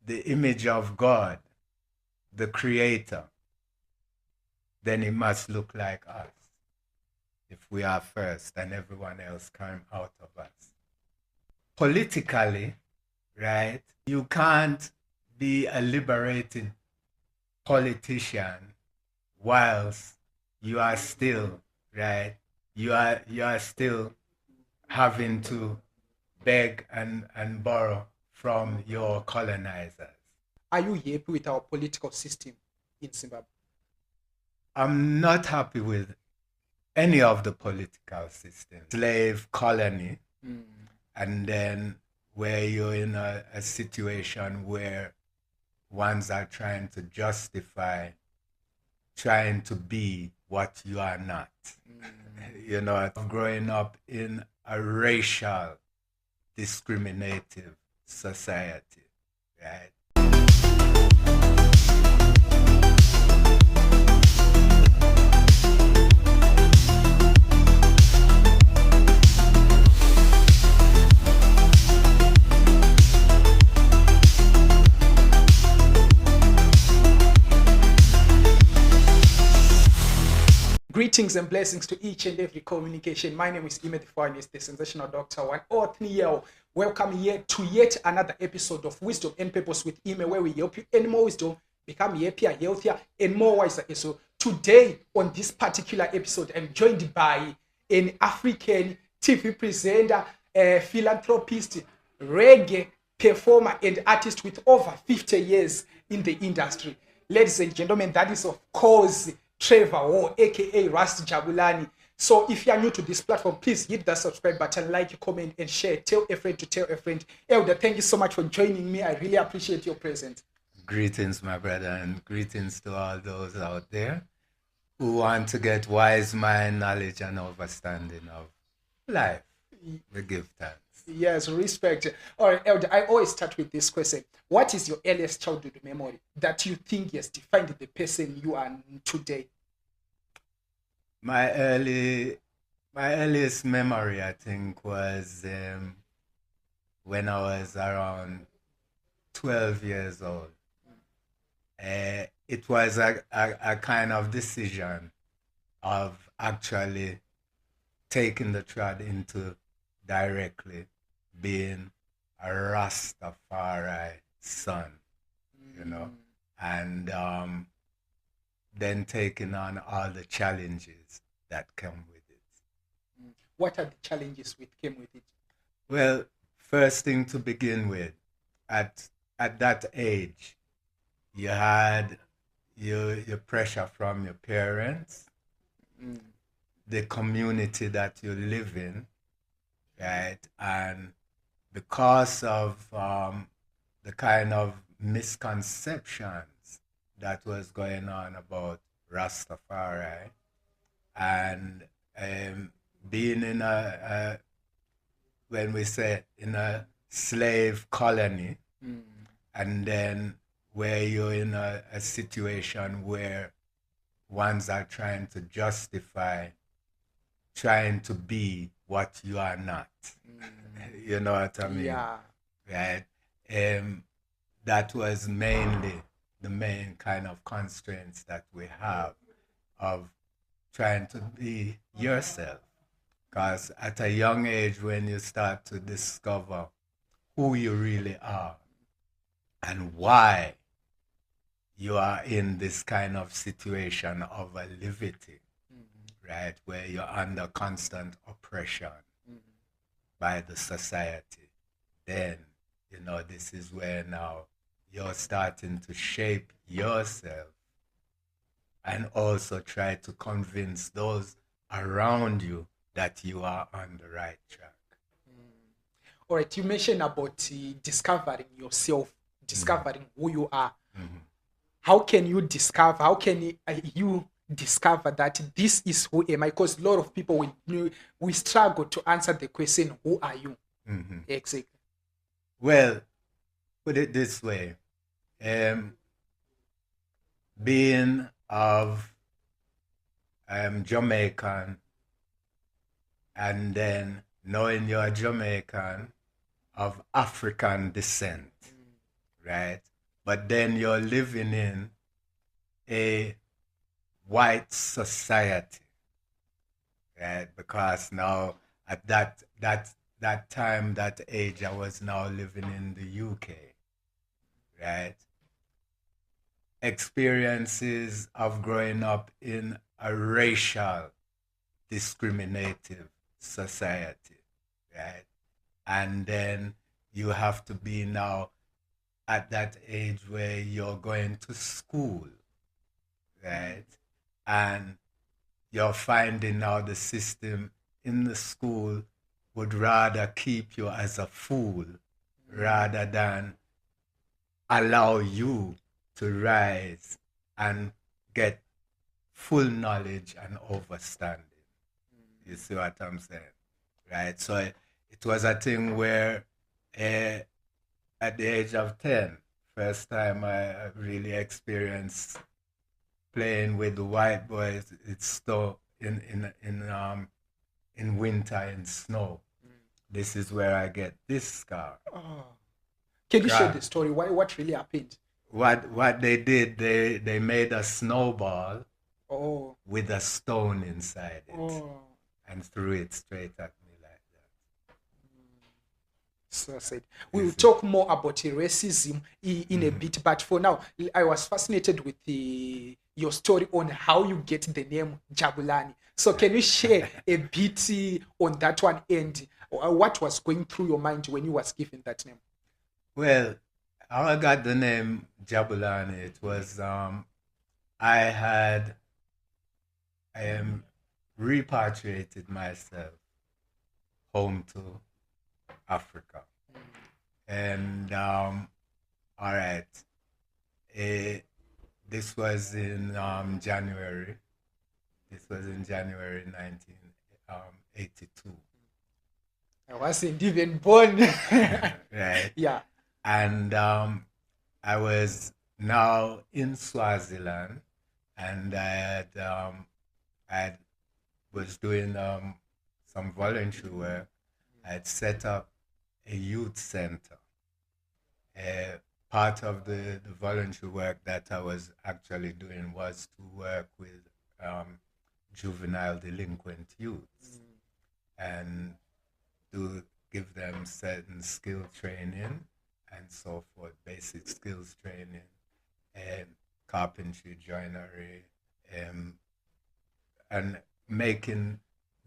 the image of God, the Creator, then it must look like us. If we are first and everyone else came out of us. Politically, right, you can't be a liberated politician whilst you are still, right, you are still having to beg and borrow from your colonizers. Are you happy with our political system in Zimbabwe? I'm not happy with any of the political systems. Slave colony, and then where you're in a situation where ones are trying to justify trying to be what you are not. You know, growing up in a racial discriminative society, right? Greetings and blessings to each and every communication. My name is ImeTheFinest, the sensational doctor, 103 Welcome here to yet another episode of Wisdom and Purpose with Ime, where we help you earn more wisdom, become happier, healthier, and more wiser. So today, on this particular episode, I'm joined by an African TV presenter, philanthropist, reggae performer, and artist with over 50 years in the industry. Ladies and gentlemen, that is of course Trevor, or aka Ras Jabulani. So if you are new to this platform, please hit that subscribe button, like, comment, and share. Tell a friend to tell a friend. Elder, thank you so much for joining me. I really appreciate your presence. Greetings, my brother, and greetings to all those out there who want to get wise mind, knowledge, and understanding of life. We give thanks. Yes, respect. All right, Elder, I always start with this question. What is your earliest childhood memory that you think has defined the person you are today? My earliest memory, I think, was when I was around 12 years old. It was a kind of decision of actually taking the trod into directly being a Rastafari son, you know, and then taking on all the challenges that come with it. What are the challenges that came with it? Well, first thing to begin with, at that age, you had your pressure from your parents, the community that you live in, right? And because of the kind of misconceptions that was going on about Rastafari, and being in when we say in a slave colony, and then where you're in a situation where ones are trying to justify trying to be what you are not. You know what I mean? Yeah. Right? That was mainly the main kind of constraints that we have of trying to be yourself. Because at a young age, when you start to discover who you really are and why you are in this kind of situation of a livity, right, where you're under constant oppression by the society, then, you know, this is where now you're starting to shape yourself and also try to convince those around you that you are on the right track. All right, you mentioned about discovering yourself, discovering who you are. How can you discover, how can you discover that this is who am I? Because a lot of people, we struggle to answer the question, who are you? Exactly. Well, put it this way. Being of Jamaican, and then knowing you're Jamaican of African descent, right? but then you're living in a white society, right? Because now at that time, that age, I was now living in the UK, right? Experiences of growing up in a racial discriminative society, right? And then you have to be now at that age where you're going to school, right? And you're finding now the system in the school would rather keep you as a fool rather than allow you to rise and get full knowledge and understanding. You see what I'm saying? Right? So it was a thing where at the age of 10, first time I really experienced playing with the white boys. It's still in winter in snow. This is where I get this scar. Oh. Can you share the story? What really happened? What they did, they made a snowball Oh. with a stone inside it Oh. and threw it straight at me like that. So I said, we will talk more about racism in a bit, but for now, I was fascinated with your story on how you get the name Jabulani. So can you share a bit on that one, and what was going through your mind when you was given that name? Well, how I got the name Jabulani, it was I had repatriated myself home to Africa. And all right, this was in January. This was in January 1982. I wasn't even born. Right. Yeah. And I was now in Swaziland, and I was doing some voluntary work. I had set up a youth center. Part of the voluntary work that I was actually doing was to work with juvenile delinquent youths and to give them certain skill training and so forth, basic skills training, carpentry, joinery, and making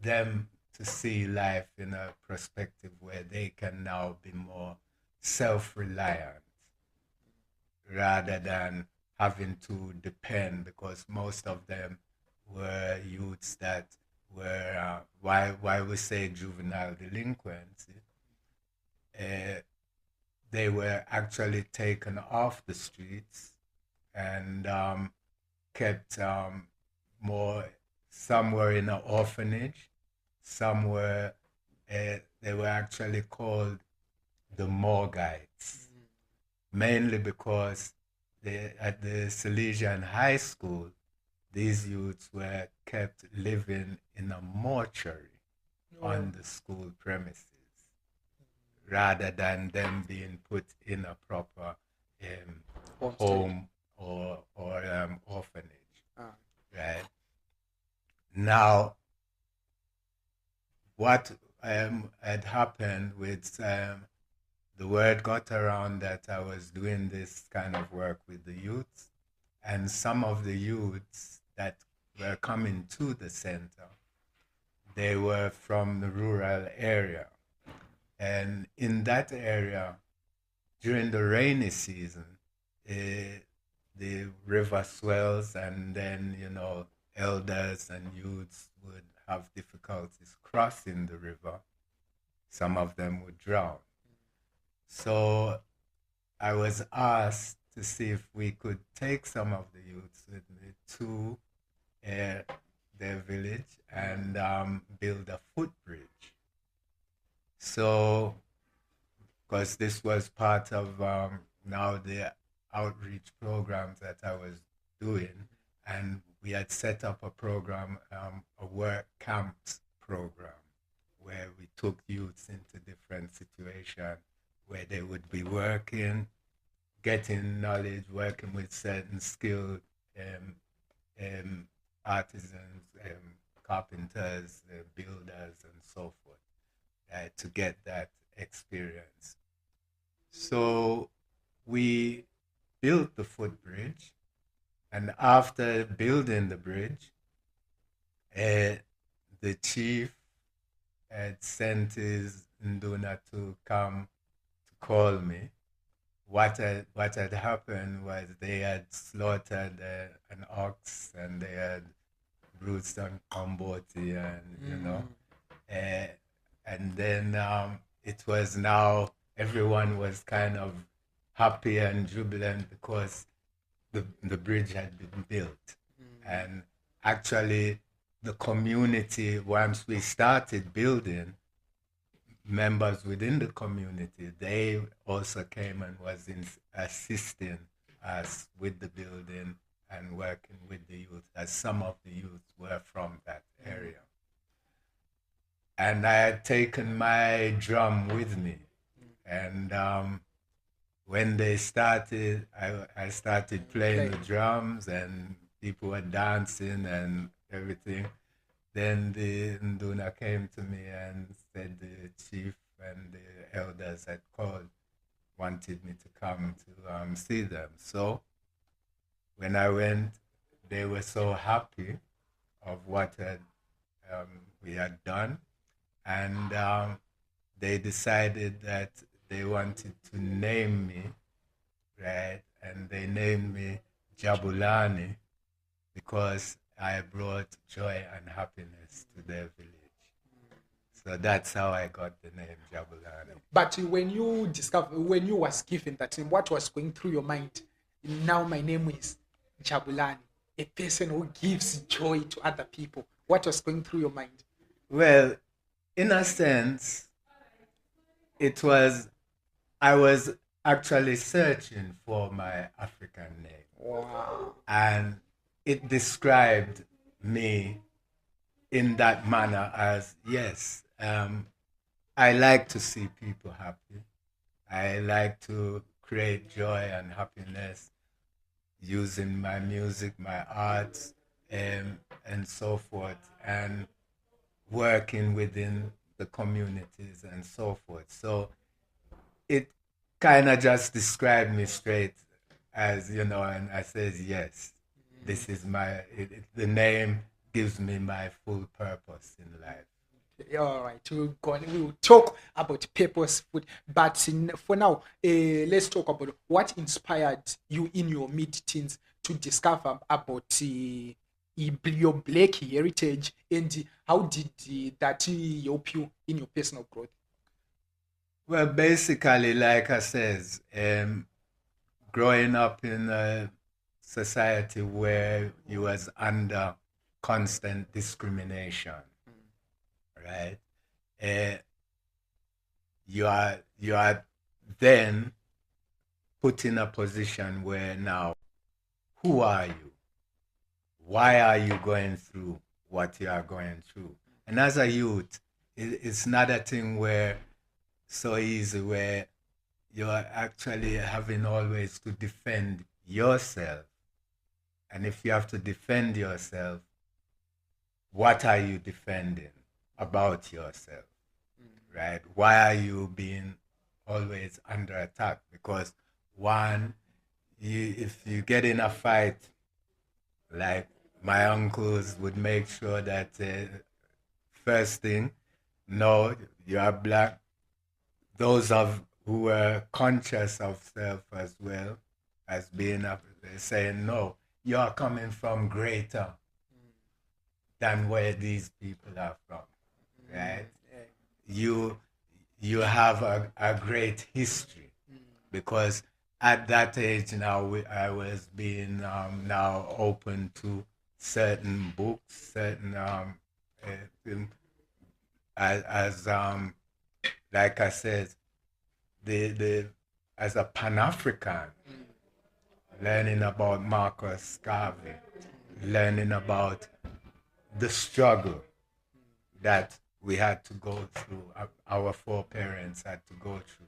them to see life in a perspective where they can now be more self-reliant rather than having to depend, because most of them were youths that were, why we say juvenile delinquency, they were actually taken off the streets and kept more, some were in an orphanage, some were, they were actually called the Morgites, mainly because at the Salesian High School, these youths were kept living in a mortuary on the school premises, rather than them being put in a proper home or orphanage. Right? Now, what had happened with the word got around that I was doing this kind of work with the youths, and some of the youths that were coming to the center, they were from the rural area. And in that area, during the rainy season, the river swells, and then, elders and youths would have difficulties crossing the river. Some of them would drown. So I was asked to see if we could take some of the youths with me to their village and build a footbridge. So, because this was part of now the outreach programs that I was doing, and we had set up a program, a work camps program, where we took youths into different situations where they would be working, getting knowledge, working with certain skilled artisans, carpenters, builders, and so forth, to get that experience. So we built the footbridge, and after building the bridge, the chief had sent his Nduna to come to call me. What had happened was they had slaughtered an ox, and they had bruised on Komboti, and uh, and then it was now everyone was kind of happy and jubilant because the bridge had been built. And actually, the community, once we started building, members within the community, they also came and was assisting us with the building and working with the youth, as some of the youth were from that area. And I had taken my drum with me. And when they started, I started playing the drums, and people were dancing and everything. Then the Nduna came to me and said the chief and the elders had called, wanted me to come to see them. So when I went, they were so happy of what we had done, and they decided that they wanted to name me, right? And they named me Jabulani because I brought joy and happiness to their village. So that's how I got the name Jabulani. But when you was given that name, what was going through your mind? Now my name is Jabulani, a person who gives joy to other people. What was going through your mind? Well, in a sense, I was actually searching for my African name. Wow. And it described me in that manner as, yes, I like to see people happy. I like to create joy and happiness using my music, my arts, and so forth, and working within the communities and so forth. So it kind of just described me straight as, and I says, yes, this is the name gives me my full purpose in life. All right, we will talk about purposeful, but for now, let's talk about what inspired you in your mid-teens to discover about your Black heritage, and how did that help you in your personal growth? Well, basically, like I says, growing up in a society where you was under constant discrimination, right? You are then put in a position where now, who are you? Why are you going through what you are going through? And as a youth, it's not a thing where so easy where you're actually having always to defend yourself. And if you have to defend yourself, what are you defending about yourself, right? Why are you being always under attack? Because one, if you get in a fight, like my uncles would make sure that first thing, no, you are black. Those who were conscious of self as well as being saying, no, you're coming from greater than where these people are from, right? You have a great history, because at that age now I was being now open to certain books, certain as like I said, the as a Pan-African, learning about Marcus Garvey, learning about the struggle that we had to go through, our foreparents had to go through,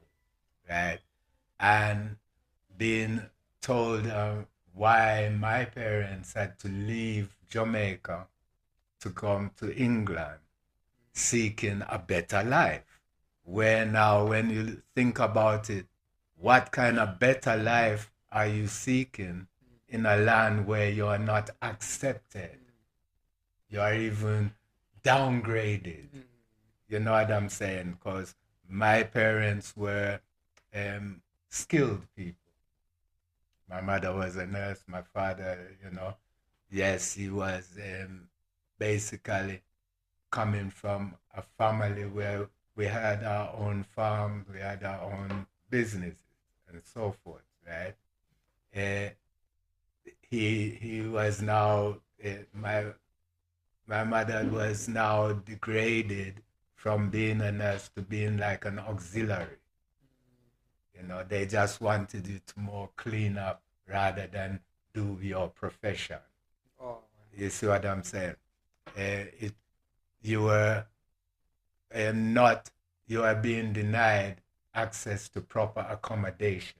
right? And being told why my parents had to leave Jamaica to come to England seeking a better life. Where now, when you think about it, what kind of better life are you seeking in a land where you are not accepted? You are even downgraded. You know what I'm saying? Because my parents were skilled people. My mother was a nurse. My father, yes, he was basically coming from a family where we had our own farm, we had our own businesses, and so forth, right? Uh, he was now my mother was now degraded from being a nurse to being like an auxiliary. They just wanted you to more clean up rather than do your profession. Oh. You see what I'm saying? You were not, you are being denied access to proper accommodation.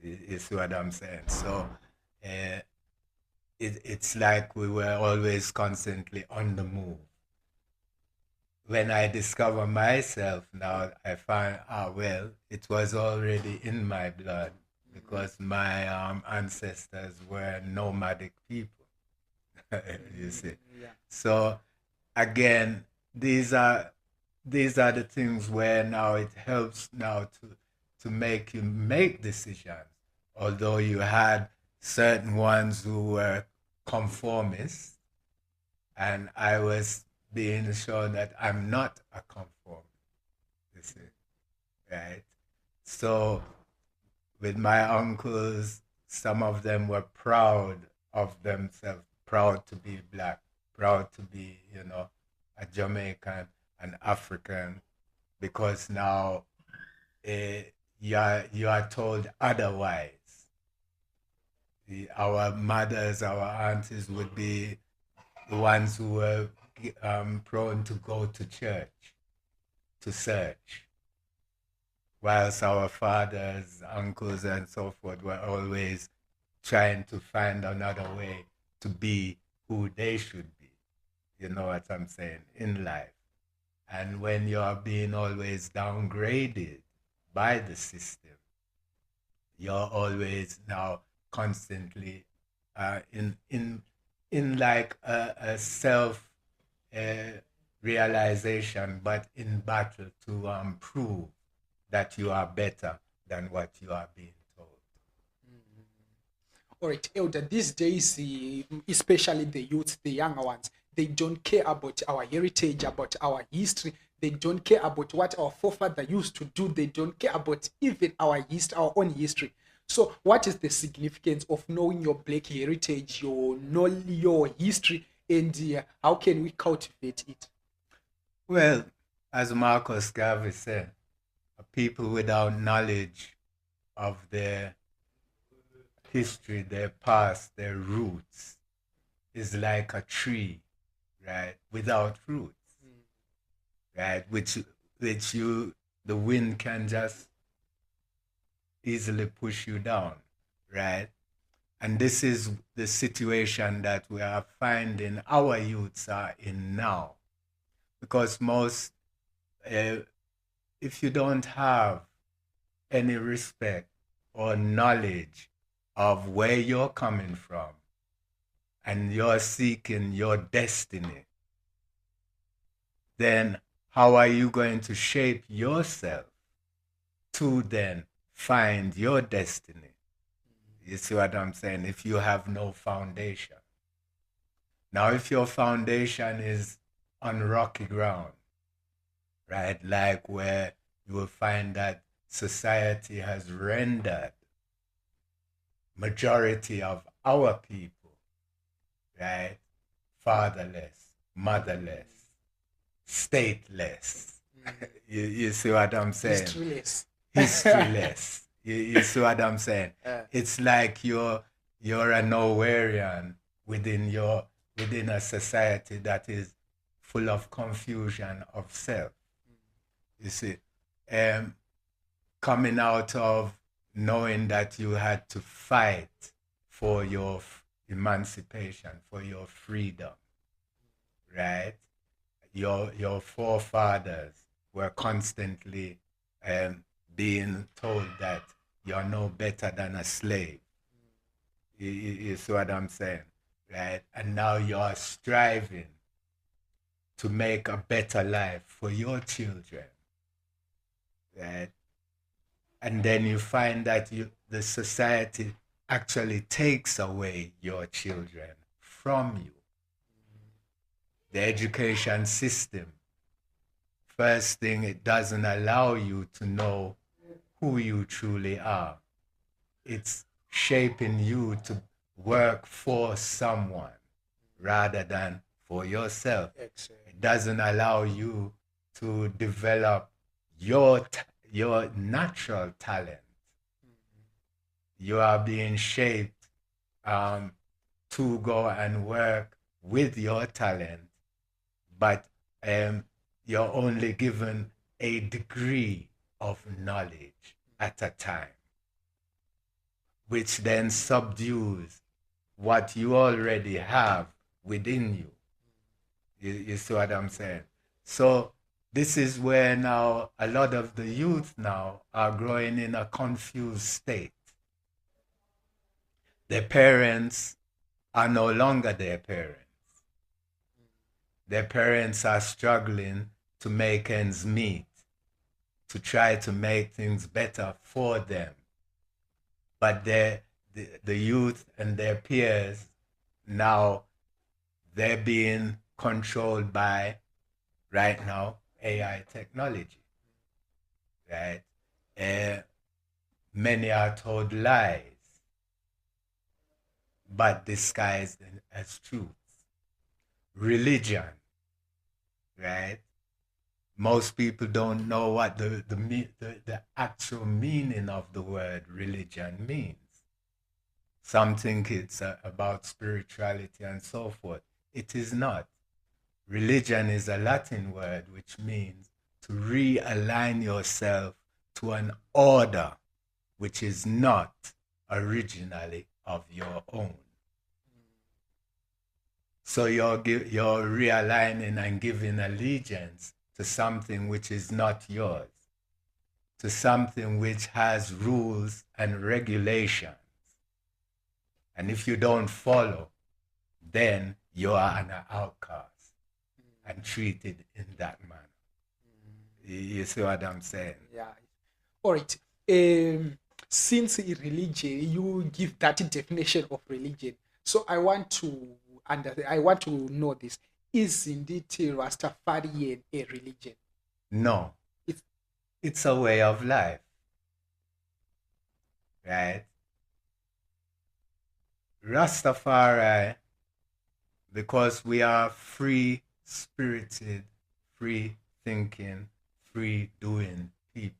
You see what I'm saying? So it's like we were always constantly on the move. When I discover myself now, I find, well, it was already in my blood because my ancestors were nomadic people. You see? Yeah. So again, these are the things where now it helps now to make you make decisions. Although you had certain ones who were conformists, and I was being shown that I'm not a conformist, you see, right? So with my uncles, some of them were proud of themselves, proud to be black, proud to be, a Jamaican, an African, because now you are told otherwise. Our mothers, our aunties would be the ones who were prone to go to church, to search, whilst our fathers, uncles, and so forth were always trying to find another way to be who they should be. You know what I'm saying? In life. And when you're being always downgraded by the system, you're always now constantly in like a self realization, but in battle to prove that you are better than what you are being told. All right, Elder, these days, especially the youth, the younger ones, they don't care about our heritage, about our history. They don't care about what our forefathers used to do. They don't care about even our own history. So what is the significance of knowing your black heritage, your history, and how can we cultivate it? Well, as Marcus Garvey said, a people without knowledge of their history, their past, their roots, is like a tree, right, without roots, right, which the wind can just easily push you down, right? And this is the situation that we are finding our youths are in now. Because most, if you don't have any respect or knowledge of where you're coming from and you're seeking your destiny, then how are you going to shape yourself to then find your destiny? You see what I'm saying? If you have no foundation. Now, if your foundation is on rocky ground, right, like where you will find that society has rendered majority of our people, right, fatherless, motherless, stateless. You see what I'm saying? Historyless. Historyless. You see what I'm saying? It's like you're a nowherean within a society that is full of confusion of self. You see, coming out of knowing that you had to fight for your emancipation, for your freedom, right? Your forefathers were constantly being told that you're no better than a slave. You see what I'm saying, right? And now you're striving to make a better life for your children, right? And then you find that the society actually takes away your children from you. The education system, first thing, it doesn't allow you to know who you truly are. It's shaping you to work for someone rather than for yourself. Excellent. It doesn't allow you to develop your natural talent. You are being shaped to go and work with your talent, but you're only given a degree of knowledge at a time, which then subdues what you already have within you. You see what I'm saying? So this is where now a lot of the youth now are growing in a confused state. Their parents are no longer their parents. Their parents are struggling to make ends meet, to try to make things better for them. But the youth and their peers, now they're being controlled by, right now, AI technology, right? Many are told lies, but disguised as truth. Religion, right? Most people don't know what the actual meaning of the word religion means. Some think it's about spirituality and so forth. It is not. Religion is a Latin word which means to realign yourself to an order which is not originally of your own. So you're realigning and giving allegiance to something which is not yours, to something which has rules and regulations. And if you don't follow, then you are an outcast and treated in that manner. You see what I'm saying? Yeah. All right. Since religion, you give that definition of religion. So I want to know this. Is indeed Rastafarian a religion? No. It's a way of life. Right? Rastafari, because we are free-spirited, free-thinking, free-doing people.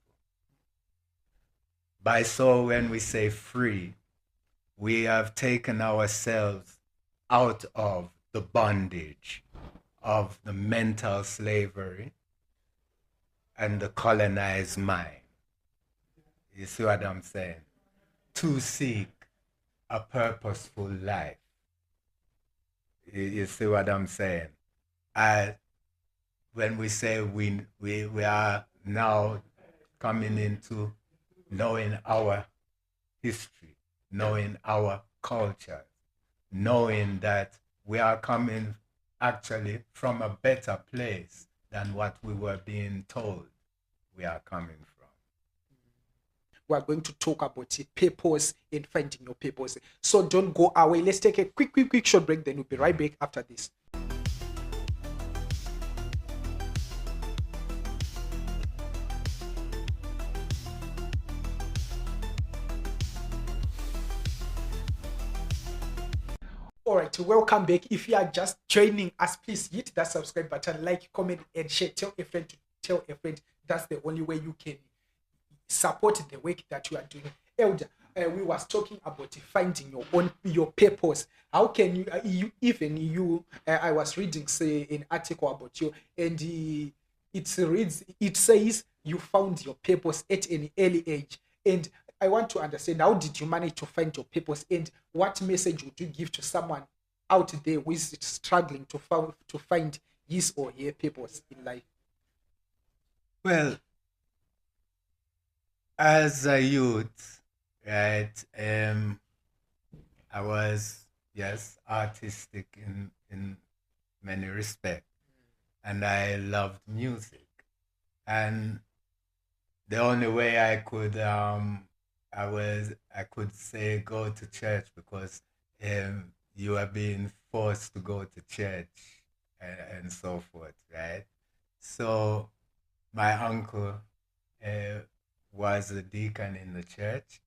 By so when we say free, we have taken ourselves out of the bondage of the mental slavery and the colonized mind. You see what I'm saying? To seek a purposeful life. You see what I'm saying? When we say we are now coming into knowing our history, knowing our culture, knowing that we are coming actually from a better place than what we were being told we are coming from. We are going to talk about purpose and finding your purpose. So don't go away. Let's take a quick short break. Then we'll be right back after this. All right, welcome back. If you are just joining us, please hit that subscribe button, like, comment, and share. Tell a friend to tell a friend. That's the only way you can support the work that you are doing. Elder, we was talking about finding your purpose. How can you I was reading an article about you, and it says you found your purpose at an early age. And I want to understand, how did you manage to find your purpose, and what message would you give to someone out there who is struggling to find his or her purpose in life? Well, as a youth, right, I was, yes, artistic in many respects, and I loved music. And the only way I could say go to church, because you are being forced to go to church, and so forth, right? So my uncle uh, was a deacon in the church,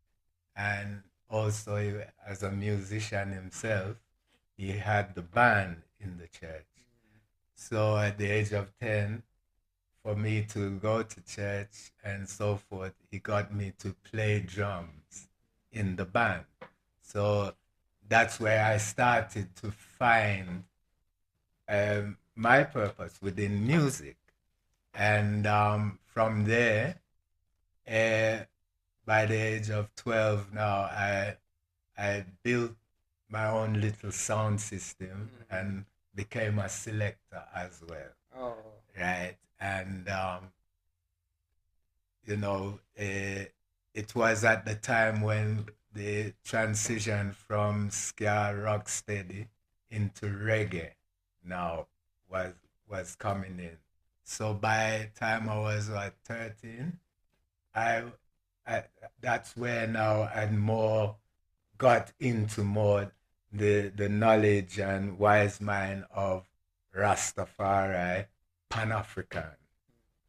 and also as a musician himself, he had the band in the church. So at the age of 10, for me to go to church and so forth, he got me to play drums in the band. So that's where I started to find my purpose within music. And from there, uh, by the age of 12 now, I built my own little sound system and became a selector as well. Oh. Right? And it was at the time when the transition from ska rock steady into reggae now was coming in. So by the time I was 13, I, I that's where now I more got into more the knowledge and wise mind of Rastafari, Pan African,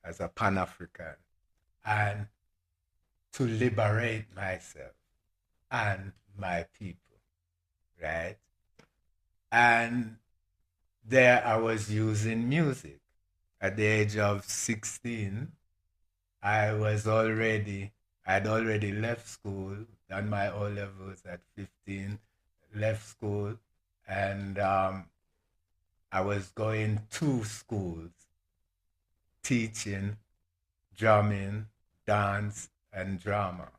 as a Pan African, and to liberate myself and my people, right? And there I was using music. At the age of 16, I'd already left school, done my O levels at 15, left school, and I was going to schools teaching drumming, dance, and drama.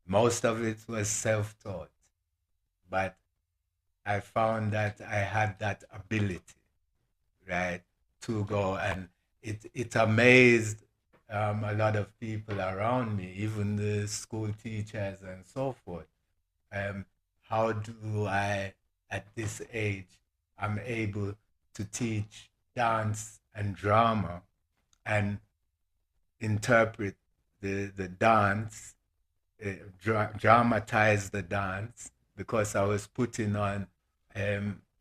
Most of it was self-taught, but I found that I had that ability, right, to go, and it amazed a lot of people around me, even the school teachers and so forth. How do I, at this age, I'm able to teach dance and drama and interpret the dance, dramatize the dance, because I was putting on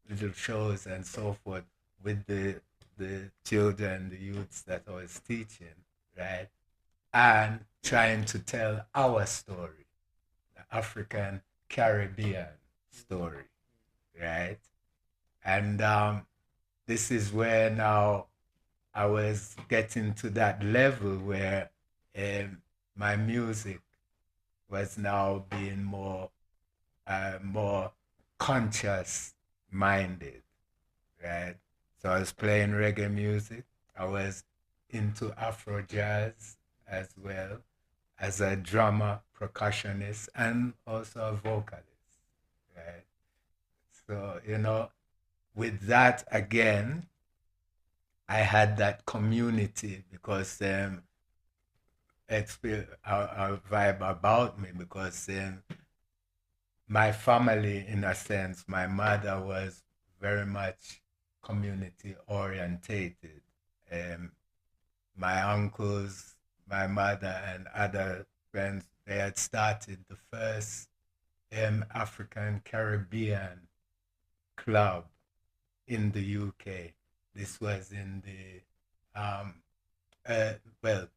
little shows and so forth with the children, the youths that I was teaching, right? And trying to tell our story, the African Caribbean story, right? And this is where now I was getting to that level where my music was now being more conscious minded, right? So I was playing reggae music. I was into Afro jazz as well, as a drummer, percussionist, and also a vocalist, right? So, with that again, I had that community, because a vibe about me, because my family, in a sense, my mother was very much community orientated. Um, my uncles, my mother, and other friends, they had started the first African Caribbean club in the UK. This was in the well,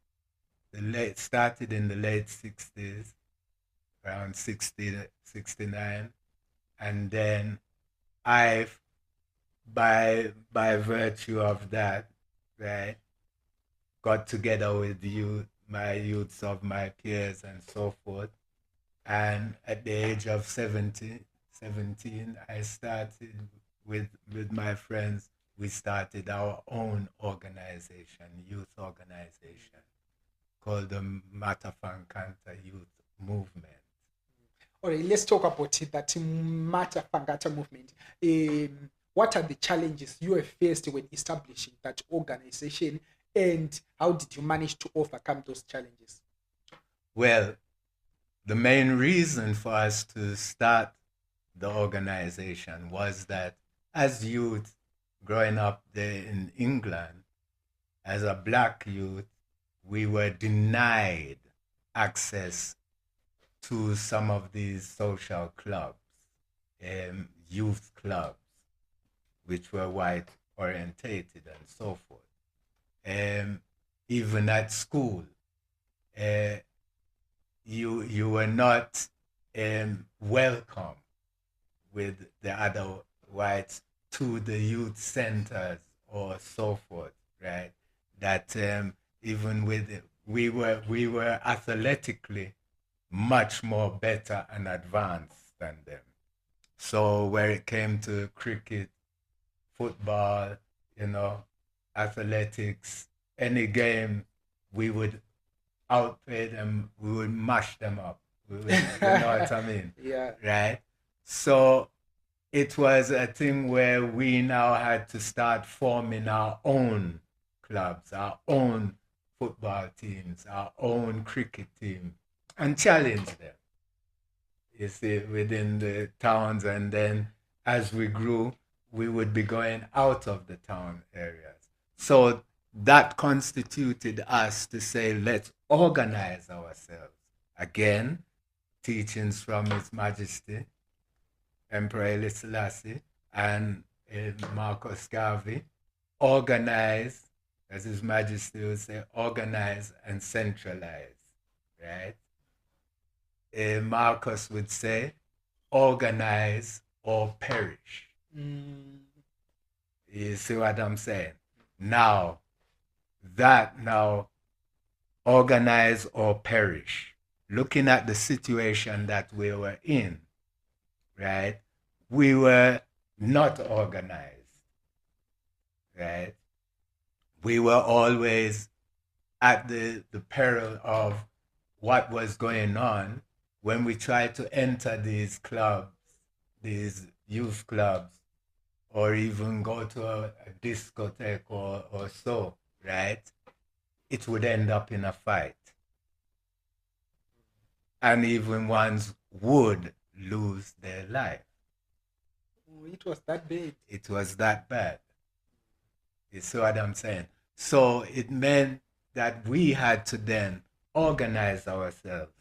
started in the late 60s, around 60, 69, and then I, by virtue of that, right, got together with my youths of my peers and so forth, and at the age of 17, I started with my friends. We started our own organization, youth organization, called the Matafankanta Youth Movement. All right, let's talk about that Matafangata movement. What are the challenges you have faced when establishing that organization, and how did you manage to overcome those challenges? Well, the main reason for us to start the organization was that as youth growing up there in England, as a black youth, we were denied access to some of these social clubs, youth clubs, which were white orientated and so forth. Even at school, you were not welcome with the other whites to the youth centers or so forth, right? That even with it, we were athletically much more better and advanced than them. So where it came to cricket, football, athletics, any game, we would outplay them, we would mash them up. You know what I mean? Yeah. Right? So it was a thing where we now had to start forming our own clubs, our own football teams, our own cricket team, and challenge them, you see, within the towns. And then as we grew, we would be going out of the town areas. So that constituted us to say, let's organize ourselves. Again, teachings from His Majesty, Emperor Haile Selassie, and Marcus Garvey, organize, as His Majesty would say, organize and centralize, right? Marcus would say, organize or perish. You see what I'm saying? Now, organize or perish. Looking at the situation that we were in, right? We were not organized, right? We were always at the peril of what was going on when we tried to enter these clubs, these youth clubs, or even go to a discotheque or so, right? It would end up in a fight. And even ones would lose their life. Oh, it was that bad. It was that bad. You see what I'm saying? So it meant that we had to then organize ourselves.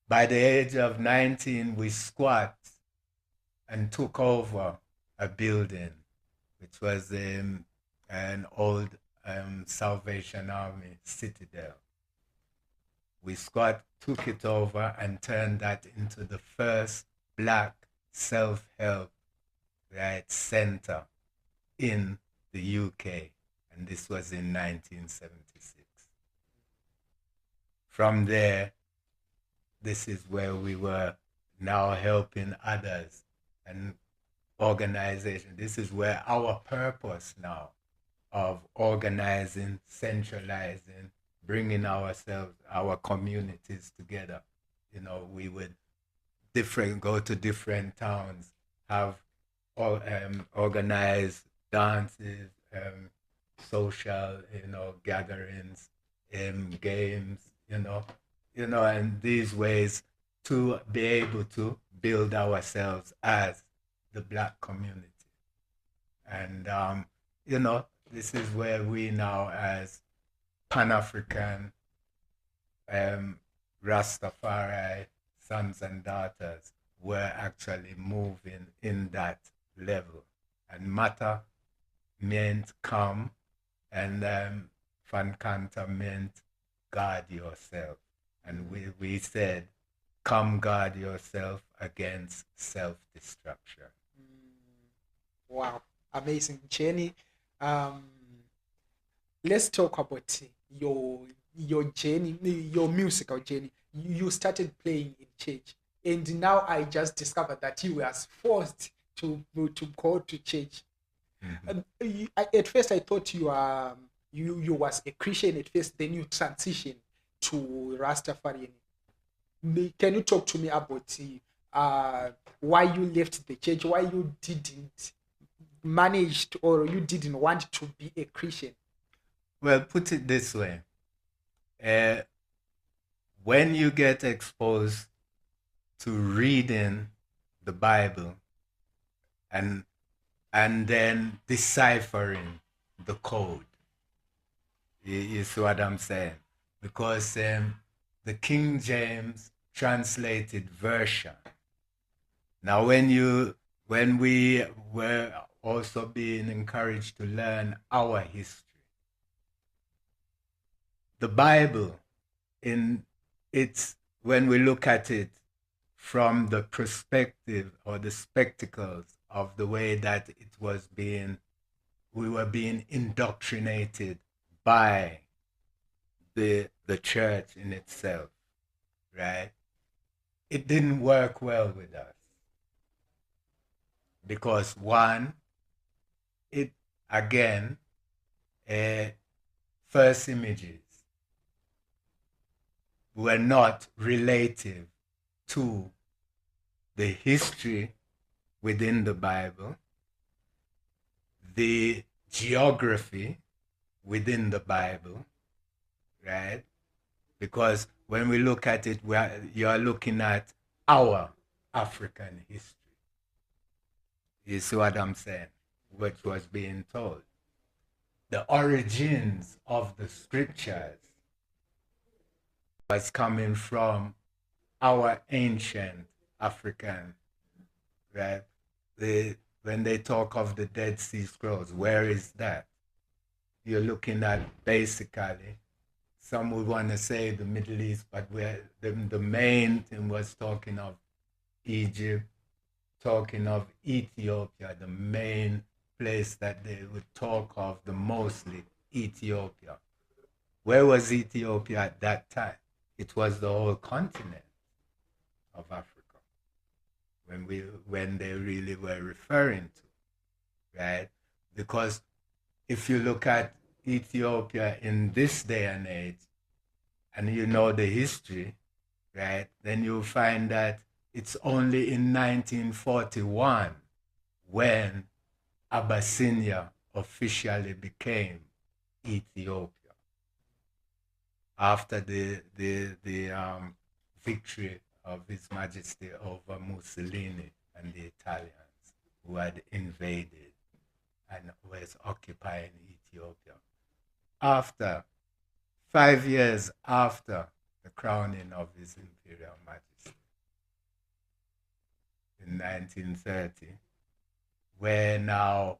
By the age of 19, we squat and took over a building, which was an old Salvation Army citadel. We took it over and turned that into the first black self-help, right, center in the UK. And this was in 1976. From there, this is where we were now helping others and organization. This is where our purpose now of organizing, centralizing, bringing ourselves, our communities together. We would go to different towns, have organized dances, social, gatherings, games, and these ways to be able to build ourselves as the black community. And, this is where we now, as Pan-African Rastafari sons and daughters, were actually moving in that level. And Mata meant come, and Fankanta meant guard yourself. And we said, come guard yourself against self-destruction. Wow, amazing journey. Let's talk about your journey, your musical journey. You started playing in church, and now I just discovered that you were forced to go to church. Mm-hmm. At first, I thought you are you was a Christian at first, then you transition to Rastafarian. Can you talk to me about why you left the church, why you didn't manage to, or you didn't want to be a Christian? Well, put it this way. When you get exposed to reading the Bible and then deciphering the code, you see what I'm saying? Because the King James translated version. Now, when we were also being encouraged to learn our history, the Bible, when we look at it from the perspective or the spectacles of the way that we were being indoctrinated by the church in itself, right? It didn't work well with us. Because one, it again, first images were not relative to the history within the Bible, the geography within the Bible, right? Because when we look at it, you're looking at our African history. You see what I'm saying? Which was being told. The origins of the scriptures was coming from our ancient African, right? When they talk of the Dead Sea Scrolls, where is that? You're looking at basically, some would want to say the Middle East, but the main thing was talking of Egypt, talking of Ethiopia, the main place that they would talk of the mostly, Ethiopia. Where was Ethiopia at that time? It was the whole continent of Africa when they really were referring to, right? Because if you look at Ethiopia in this day and age, and you know the history, right, then you'll find that it's only in 1941 when Abyssinia officially became Ethiopia after the victory of His Majesty over Mussolini and the Italians who had invaded and was occupying Ethiopia. 5 years after the crowning of His Imperial Majesty in 1930, where now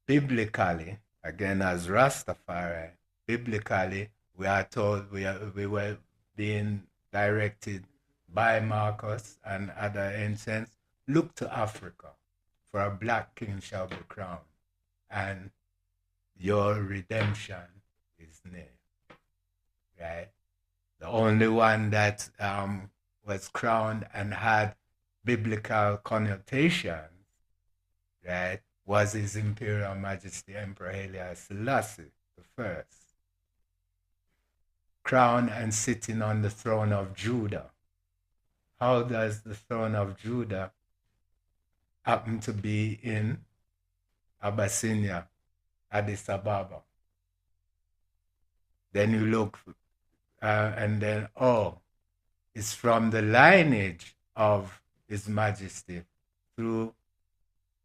biblically, again as Rastafari, biblically we are told we were being directed by Marcus and other ancients, look to Africa, for a black king shall be crowned, and your redemption is near, right? The only one that was crowned and had biblical connotations, right, was His Imperial Majesty Emperor Haile Selassie I, crowned and sitting on the throne of Judah. How does the throne of Judah happen to be in Abyssinia, Addis Ababa? Then you look, and then, it's from the lineage of His Majesty through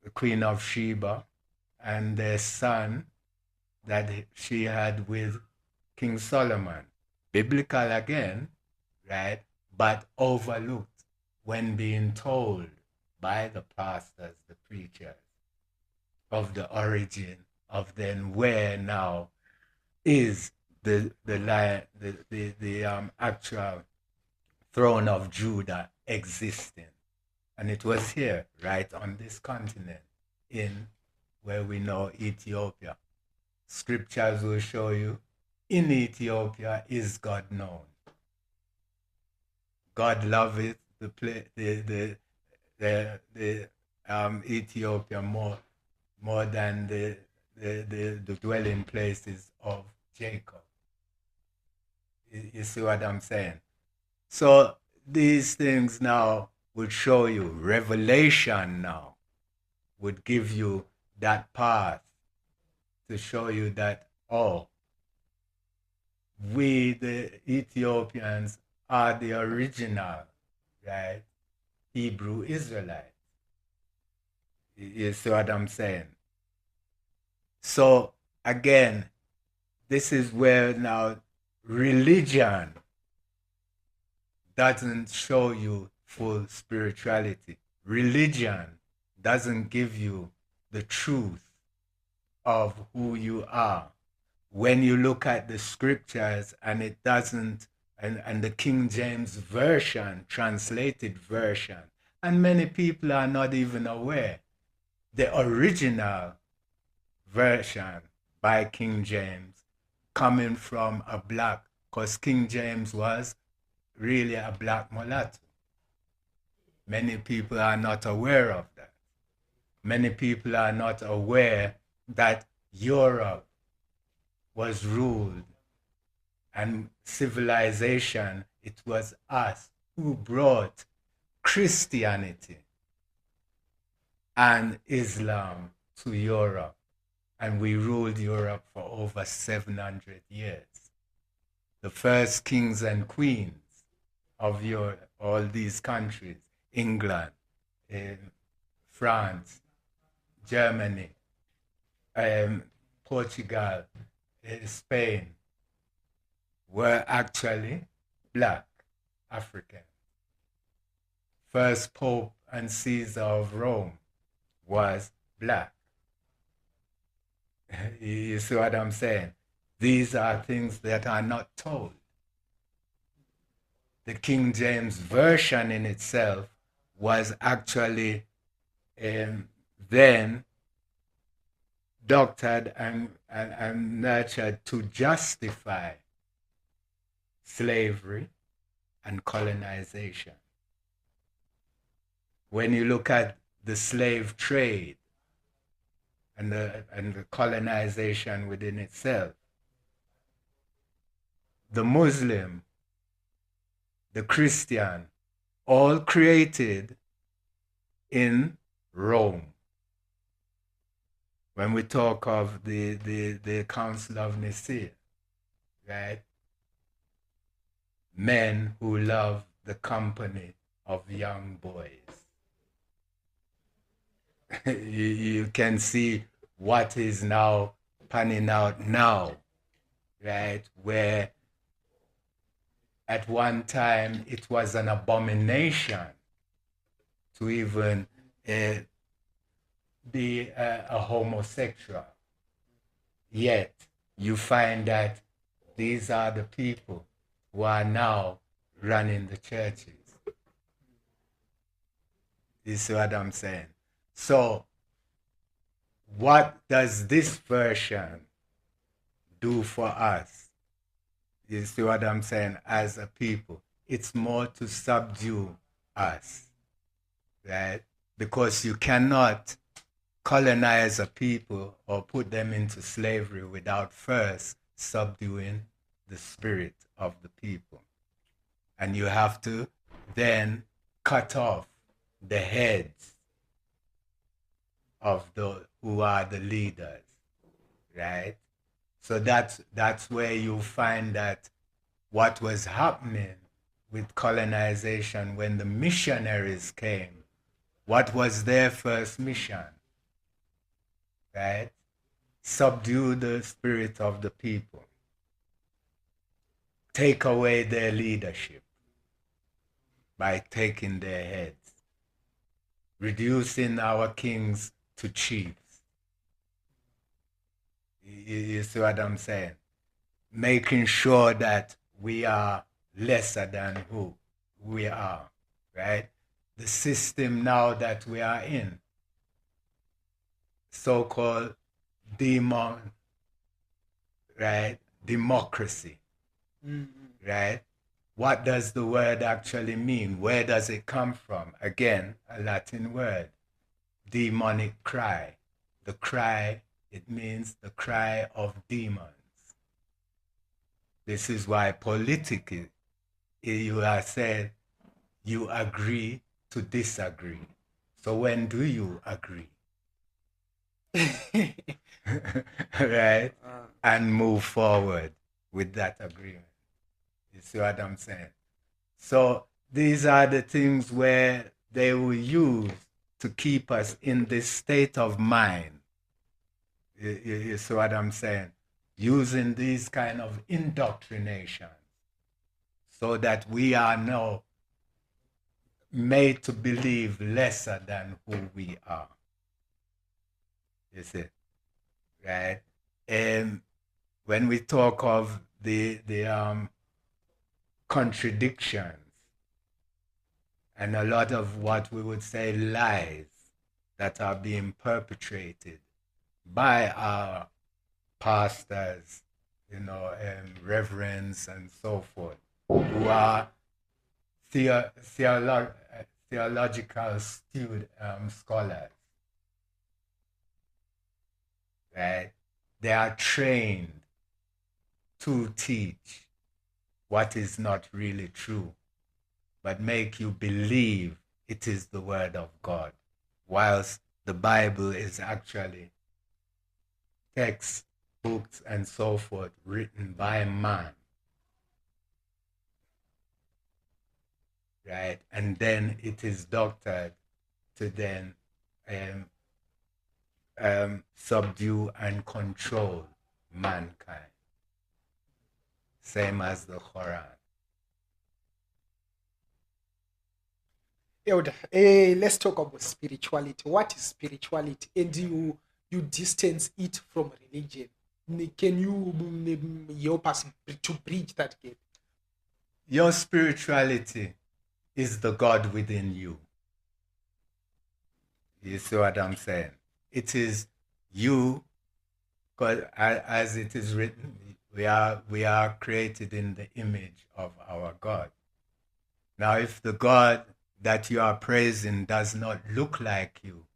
the Queen of Sheba and their son that she had with King Solomon. Biblical again, right? But overlooked when being told by the pastors, the preachers, of the origin of then where now is the actual throne of Judah existing. And it was here, right on this continent, in where we know Ethiopia. Scriptures will show you, in Ethiopia is God known. God loveth the Ethiopia more than the dwelling places of Jacob. You see what I'm saying? So these things now would show you, revelation now would give you that path to show you that, oh, we, the Ethiopians, are the original, right, Hebrew Israelites. You see what I'm saying? So again, this is where now religion doesn't show you full spirituality. Religion doesn't give you the truth of who you are. When you look at the scriptures and it doesn't, and the King James Version, translated version, and many people are not even aware, the original version by King James coming from a black, because King James was really a black mulatto. Many people are not aware of that. Many people are not aware that Europe was ruled and civilization, it was us who brought Christianity and Islam to Europe. And we ruled Europe for over 700 years. The first kings and queens of Europe, all these countries, England, France, Germany, Portugal, Spain, were actually black African. First Pope and Caesar of Rome was black. You see what I'm saying? These are things that are not told. The King James Version in itself was actually then doctored and nurtured to justify slavery and colonization. When you look at the slave trade and the colonization within itself, the Muslim, the Christian, all created in Rome. When we talk of the Council of Nicaea, right? Men who love the company of young boys. You can see what is now panning out now, right? Where at one time it was an abomination to even be a homosexual. Yet you find that these are the people who are now running the churches. You see what I'm saying? So what does this version do for us? You see what I'm saying? As a people, it's more to subdue us, right? Because you cannot colonize a people or put them into slavery without first subduing the spirit of the people. And you have to then cut off the heads of the who are the leaders, right? So that's where you find that what was happening with colonization when the missionaries came, what was their first mission, right? Subdue the spirit of the people. Take away their leadership by taking their heads, reducing our kings to chiefs. You see what I'm saying? Making sure that we are lesser than who we are, right? The system now that we are in, so-called democracy, right? What does the word actually mean? Where does it come from? Again, a Latin word, demonic cry. The cry It means the cry of demons. This is why politically you are said you agree to disagree. So when do you agree? Right? And move forward with that agreement. You see what I'm saying? So these are the things where they will use to keep us in this state of mind. You see what I'm saying? Using these kind of indoctrination so that we are now made to believe lesser than who we are. You see? Right? And when we talk of the contradictions and a lot of what we would say lies that are being perpetrated by our pastors, reverends and so forth, who are theological scholars, right? They are trained to teach what is not really true, but make you believe it is the word of God, whilst the Bible is actually texts, books, and so forth written by man. Right? And then it is doctored to then subdue and control mankind. Same as the Quran. Elder, let's talk about spirituality. What is spirituality? And you distance it from religion. Can you help us to bridge that gap? Your spirituality is the God within you. You see what I'm saying? It is you, because as it is written, we are created in the image of our God. Now, if the God that you are praising does not look like you,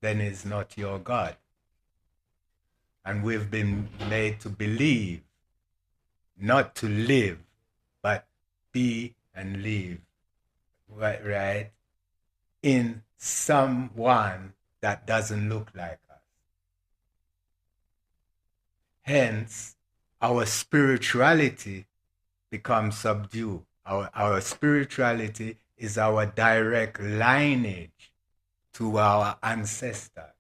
then it's not your God. And we've been made to believe, not to live, but be and live, right? In someone that doesn't look like us. Hence, our spirituality becomes subdued. Our spirituality is our direct lineage to our ancestors.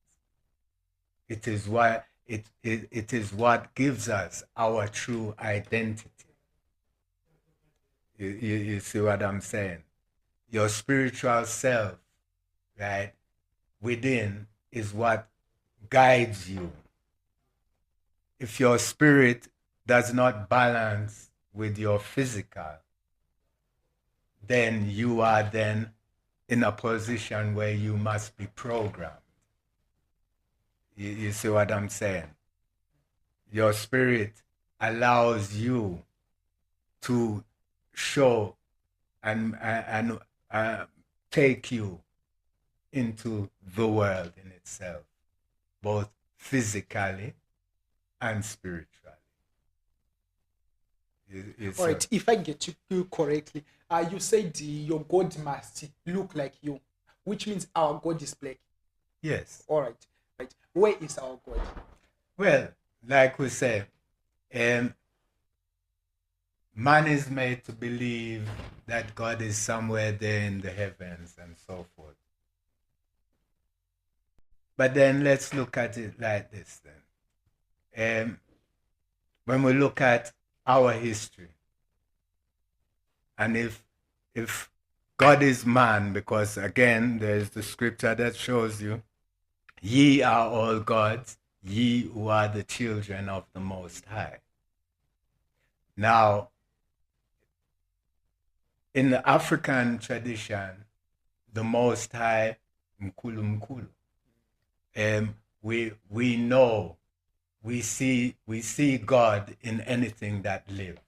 It is what it is what gives us our true identity. You see what I'm saying? Your spiritual self, right, within is what guides you. If your spirit does not balance with your physical, then you are then in a position where you must be programmed. You see what I'm saying? Your spirit allows you to show and take you into the world in itself, both physically and spiritually. All right, if I get you correctly, you said your God must look like you, which means our God is black. Yes. All right. Right. Where is our God? Well, like we say, man is made to believe that God is somewhere there in the heavens and so forth. But then let's look at it like this then. When we look at our history, and if God is man, because again, there's the scripture that shows you, ye are all gods, ye who are the children of the Most High. Now, in the African tradition, the Most High, Mkulu Mkulu. We know, we see God in anything that lives.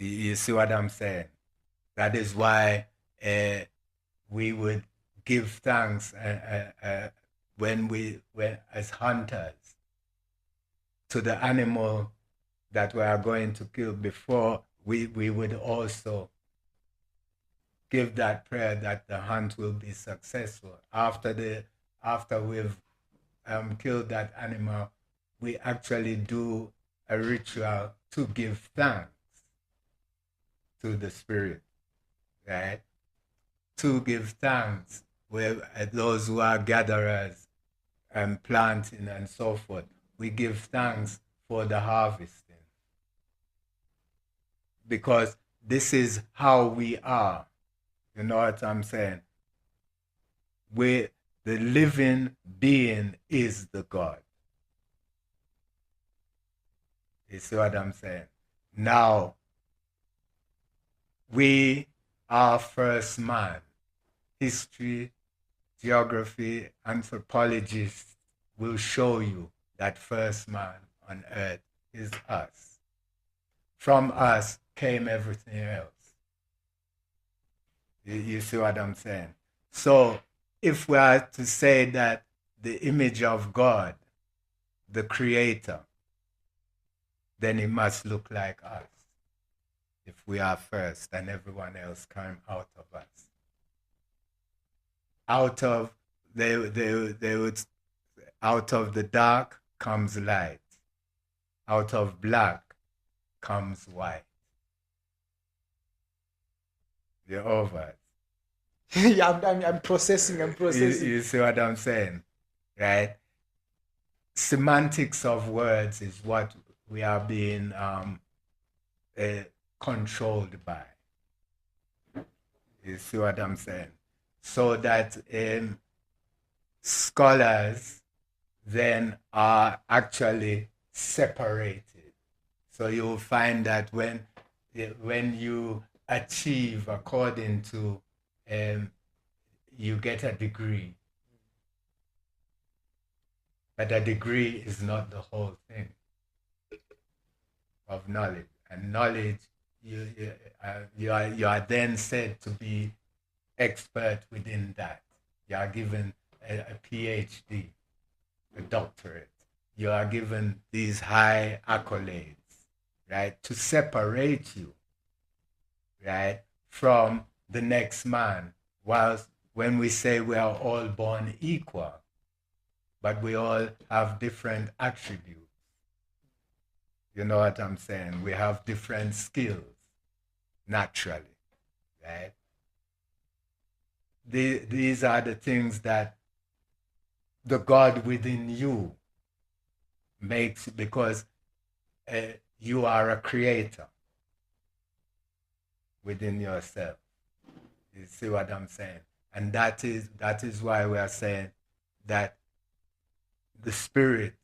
You see what I'm saying? That is why we would give thanks when as hunters, to the animal that we are going to kill, before we would also give that prayer that the hunt will be successful. After we've killed that animal, we actually do a ritual to give thanks to the spirit, right? To give thanks with those who are gatherers and planting and so forth. We give thanks for the harvesting, because this is how we are. You know what I'm saying? The living being is the God. You see what I'm saying? Now, we are first man. History, geography, anthropologists will show you that first man on earth is us. From us came everything else. You see what I'm saying? So if we are to say that the image of God, the creator, then it must look like us. If we are first and everyone else came out of us. Out of out of the dark comes light. Out of black comes white. You're over it. Yeah, I'm processing. You see what I'm saying, right? Semantics of words is what we are being controlled by. You see what I'm saying? So that scholars then are actually separated. So you'll find that when you achieve according to, you get a degree. But a degree is not the whole thing of knowledge. And knowledge, you are then said to be expert within that. You are given a PhD, a doctorate. You are given these high accolades, right, to separate you, right, from the next man. Whilst when we say we are all born equal, but we all have different attributes. You know what I'm saying? We have different skills, naturally, right? These are the things that the God within you makes, because you are a creator within yourself. You see what I'm saying? And that is why we are saying that the spirit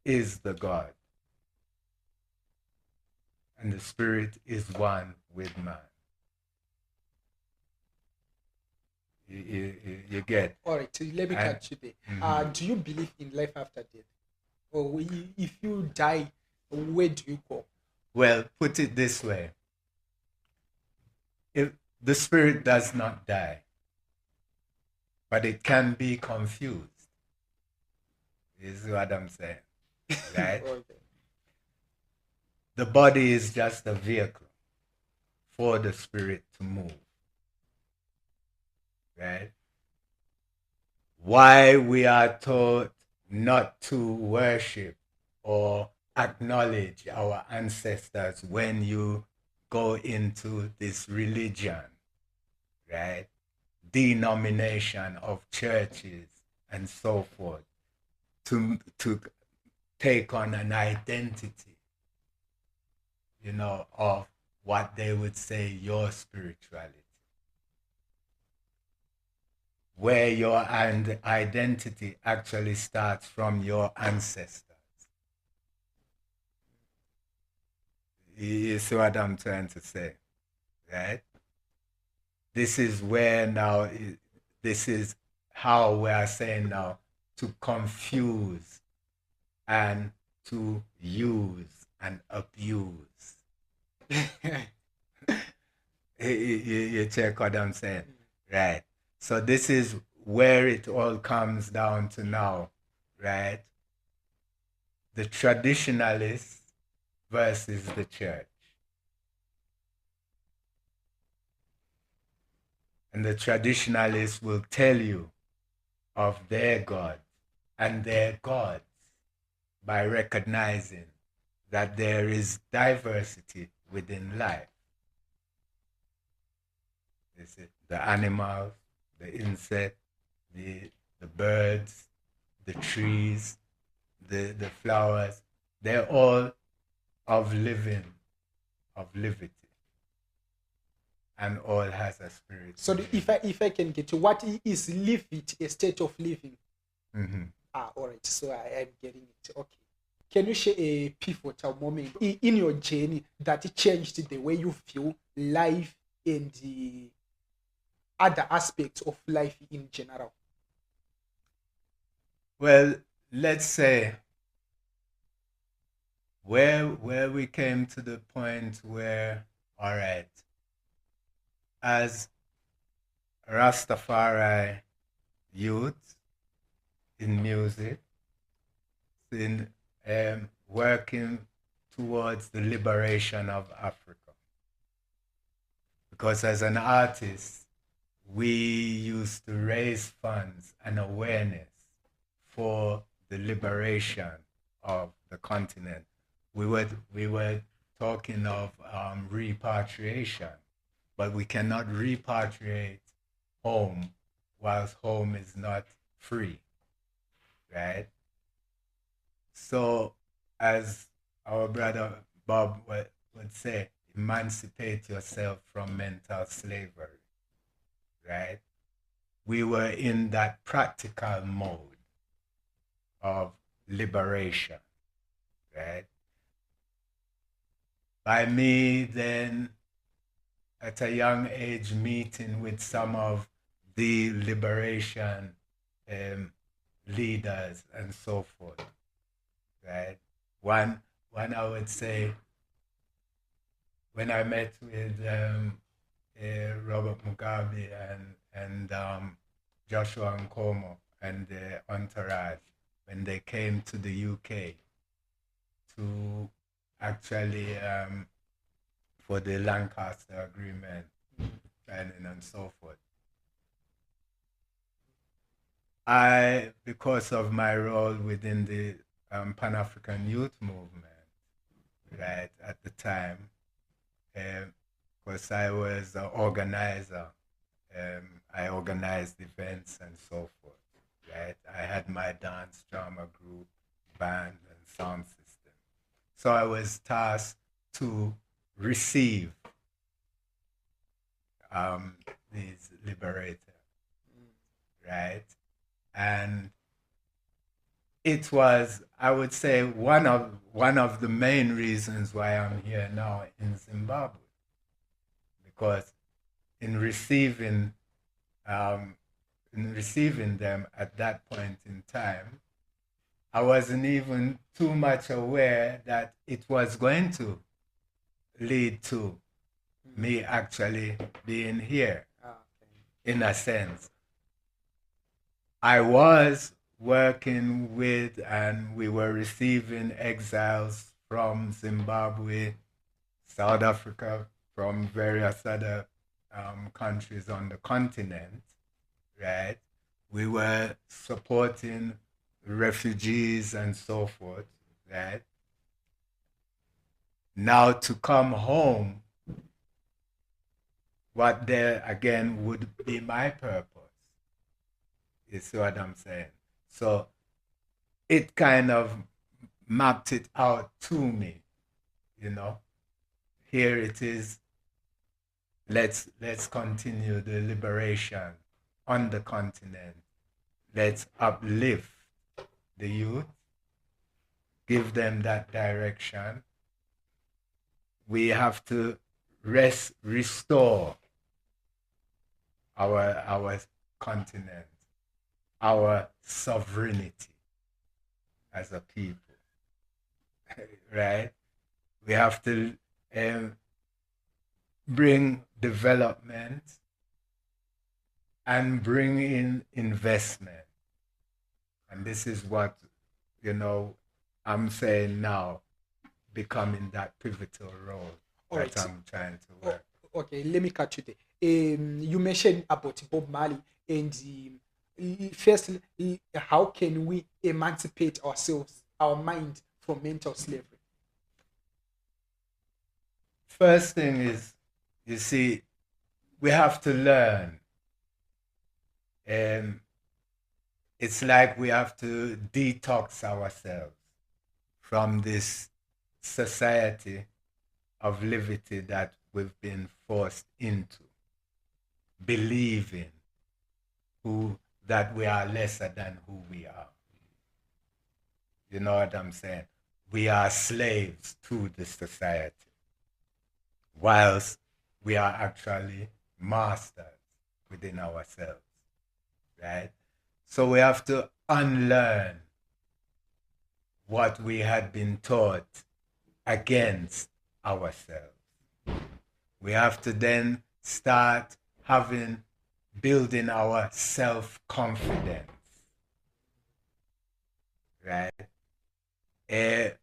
is the God. And the spirit is one with man. You get? All right, so let me catch you there. Mm-hmm. Do you believe in life after death? Or if you die, where do you go? Well, put it this way. If the spirit does not die, but it can be confused. Is what I'm saying, right? Okay. The body is just a vehicle for the spirit to move, right? Why we are taught not to worship or acknowledge our ancestors when you go into this religion, right? Denomination of churches and so forth, to take on an identity, you know, of what they would say your spirituality, where your identity actually starts from your ancestors. You see what I'm trying to say, right? This is where now, this is how we are saying now, to confuse and to use and abuse. You check what I'm saying, right? So this is where it all comes down to now, right? The traditionalists versus the church. And the traditionalists will tell you of their God and their gods by recognizing that there is diversity within life. You see, the animals, the insects, the birds, the trees, the flowers, they're all of living, of liberty. And all has a spirit. So if I can get to what is live it, a state of living. Mm-hmm. All right. So I'm getting it. Okay. Can you share a pivotal moment in your journey that changed the way you view life and the other aspects of life in general? Well, let's say where we came to the point where, all right, as Rastafari youth in music, in working towards the liberation of Africa. Because as an artist, we used to raise funds and awareness for the liberation of the continent. We were talking of repatriation, but we cannot repatriate home whilst home is not free, right? So, as our brother Bob would say, emancipate yourself from mental slavery, right? We were in that practical mode of liberation, right? By me then, at a young age, meeting with some of the liberation leaders and so forth, right? One I would say, when I met with Robert Mugabe and Joshua Nkomo and the entourage, when they came to the UK to actually for the Lancaster Agreement and so forth. I, because of my role within the Pan-African Youth Movement, right, at the time, because I was an organizer, I organized events and so forth, right? I had my dance drama group, band, and sound system. So I was tasked to receive these liberators, right? And it was, I would say, one of the main reasons why I'm here now in Zimbabwe, because in receiving them at that point in time, I wasn't even too much aware that it was going to lead to me actually being here. In a sense, I was working with, and we were receiving exiles from Zimbabwe, South Africa, from various other countries on the continent, right? We were supporting refugees and so forth, right? Now to come home, what there again would be my purpose. You see what I'm saying? So it kind of mapped it out to me, you know. Here it is. Let's continue the liberation on the continent. Let's uplift the youth, give them that direction. We have to restore our continent, our sovereignty as a people, right? We have to bring development and bring in investment. And this is what, I'm saying now, becoming that pivotal role All that right. I'm trying to Oh, work. okay, let me cut you there. You mentioned about Bob Marley, and first, how can we emancipate ourselves, our mind, from mental slavery? First thing is, you see, we have to learn. Um, it's like we have to detox ourselves from this society of liberty that we've been forced into, believing that we are lesser than who we are. You know what I'm saying? We are slaves to the society, whilst we are actually masters within ourselves, right? So we have to unlearn what we had been taught against ourselves. We have to then start building our self-confidence, right?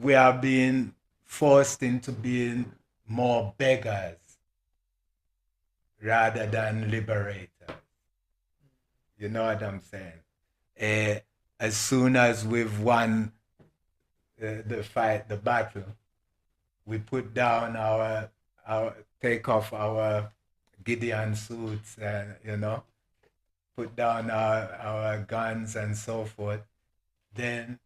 We are being forced into being more beggars rather than liberators. You know what I'm saying? As soon as we've won the fight, the battle, we put down take off our Gideon suits and, put down our guns and so forth. Then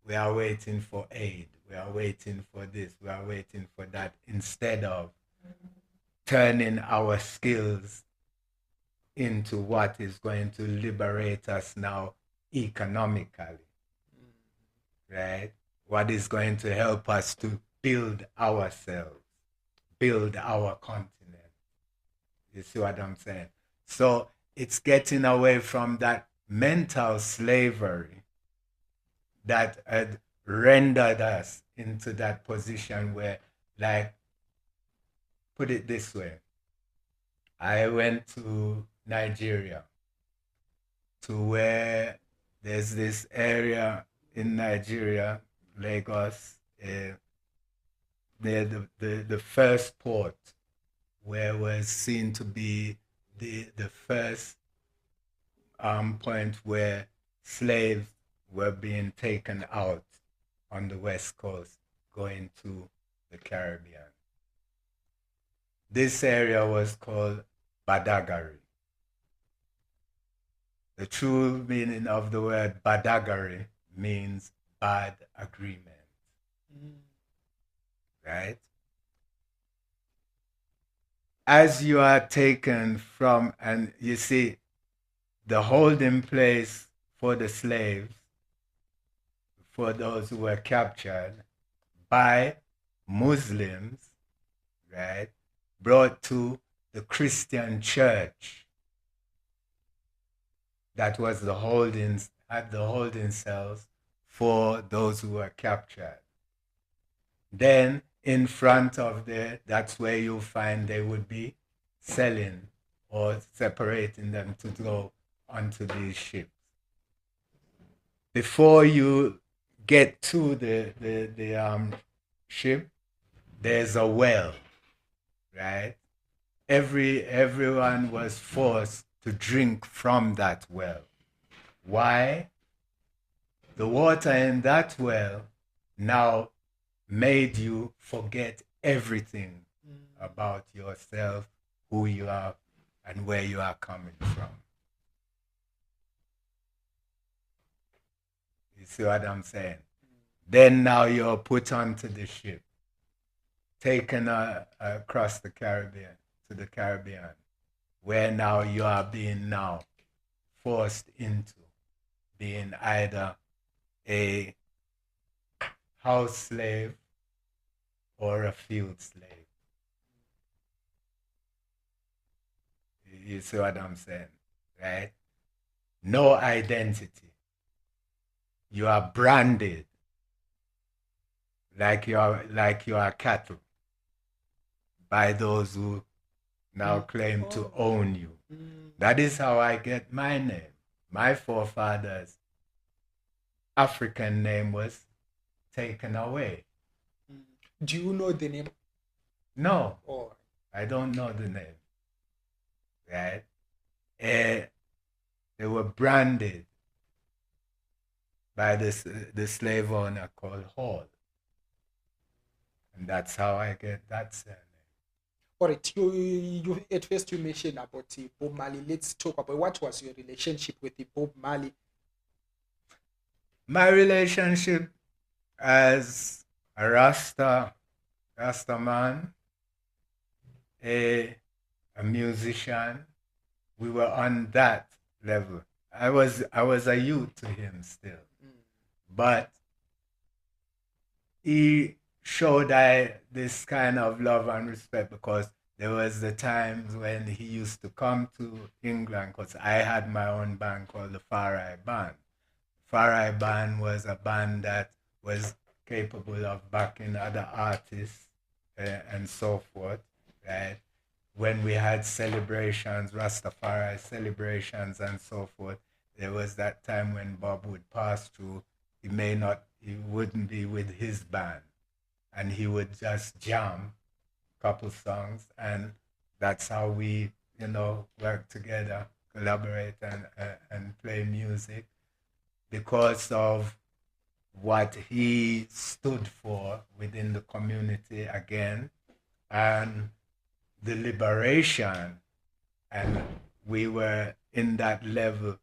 we are waiting for aid. We are waiting for this. We are waiting for that, instead of turning our skills into what is going to liberate us now economically, right? What is going to help us to build ourselves, build our continent. You see what I'm saying? So it's getting away from that mental slavery that had rendered us into that position where, like, put it this way, I went to Nigeria, to where there's this area in Nigeria, Lagos, near the first port, where was seen to be the first point where slaves were being taken out on the West Coast going to the Caribbean. This area was called Badagary. The true meaning of the word Badagary means bad agreement, right? As you are taken from, and you see, the holding place for the slaves, for those who were captured by Muslims, right, brought to the Christian church that was at the holding cells for those who were captured. Then in front of that's where you'll find they would be selling or separating them to go onto these ships. Before you get to the ship, there's a well, right? Everyone was forced to drink from that well. Why? The water in that well now made you forget everything about yourself, who you are, and where you are coming from. You see what I'm saying? Then now you're put onto the ship, taken across the Caribbean, to the Caribbean, where now you are being now forced into being either a house slave or a field slave. You see what I'm saying, right? No identity. You are branded like you are cattle by those who now claim to own you. That is how I get my name. My forefathers' African name was taken away. Do you know the name? No, Oh. I don't know the name. Right? They were branded by the slave owner called Hall. And that's how I get that surname. All right, you at first you mentioned about Bob Marley. Let's talk about what was your relationship with the Bob Marley. My relationship as a Rasta man, a musician, we were on that level. I was a youth to him still, but he showed this kind of love and respect because there was the times when he used to come to England because I had my own band called the Far Eye Band. Far Eye Band was a band that was capable of backing other artists and so forth, right? When we had celebrations, Rastafari celebrations and so forth, there was that time when Bob would pass through, he wouldn't be with his band, and he would just jam a couple songs, and that's how we, work together, collaborate and play music because of what he stood for within the community again, and the liberation, and we were in that level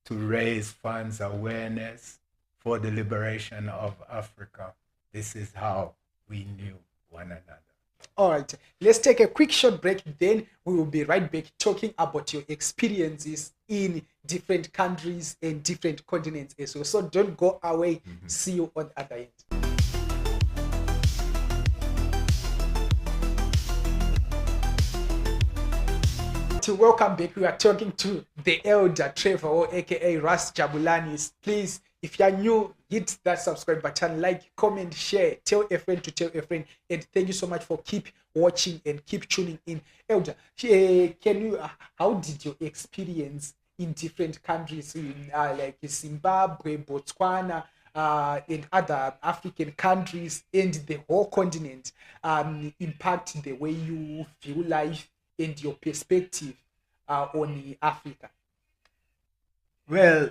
to raise funds, awareness for the liberation of Africa. This is how we knew one another. All right, let's take a quick short break. Then we will be right back talking about your experiences in different countries and different continents as well. So don't go away. See you on the other end. Welcome back. We are talking to the elder Trevor, or aka Ras Jabulani. Please, if you are new, hit that subscribe button, like, comment, share, tell a friend to tell a friend, and thank you so much for keep watching and keep tuning in. Elder, can you? How did your experience in different countries, like Zimbabwe, Botswana, and other African countries, and the whole continent, impact the way you view life and your perspective on Africa? Well,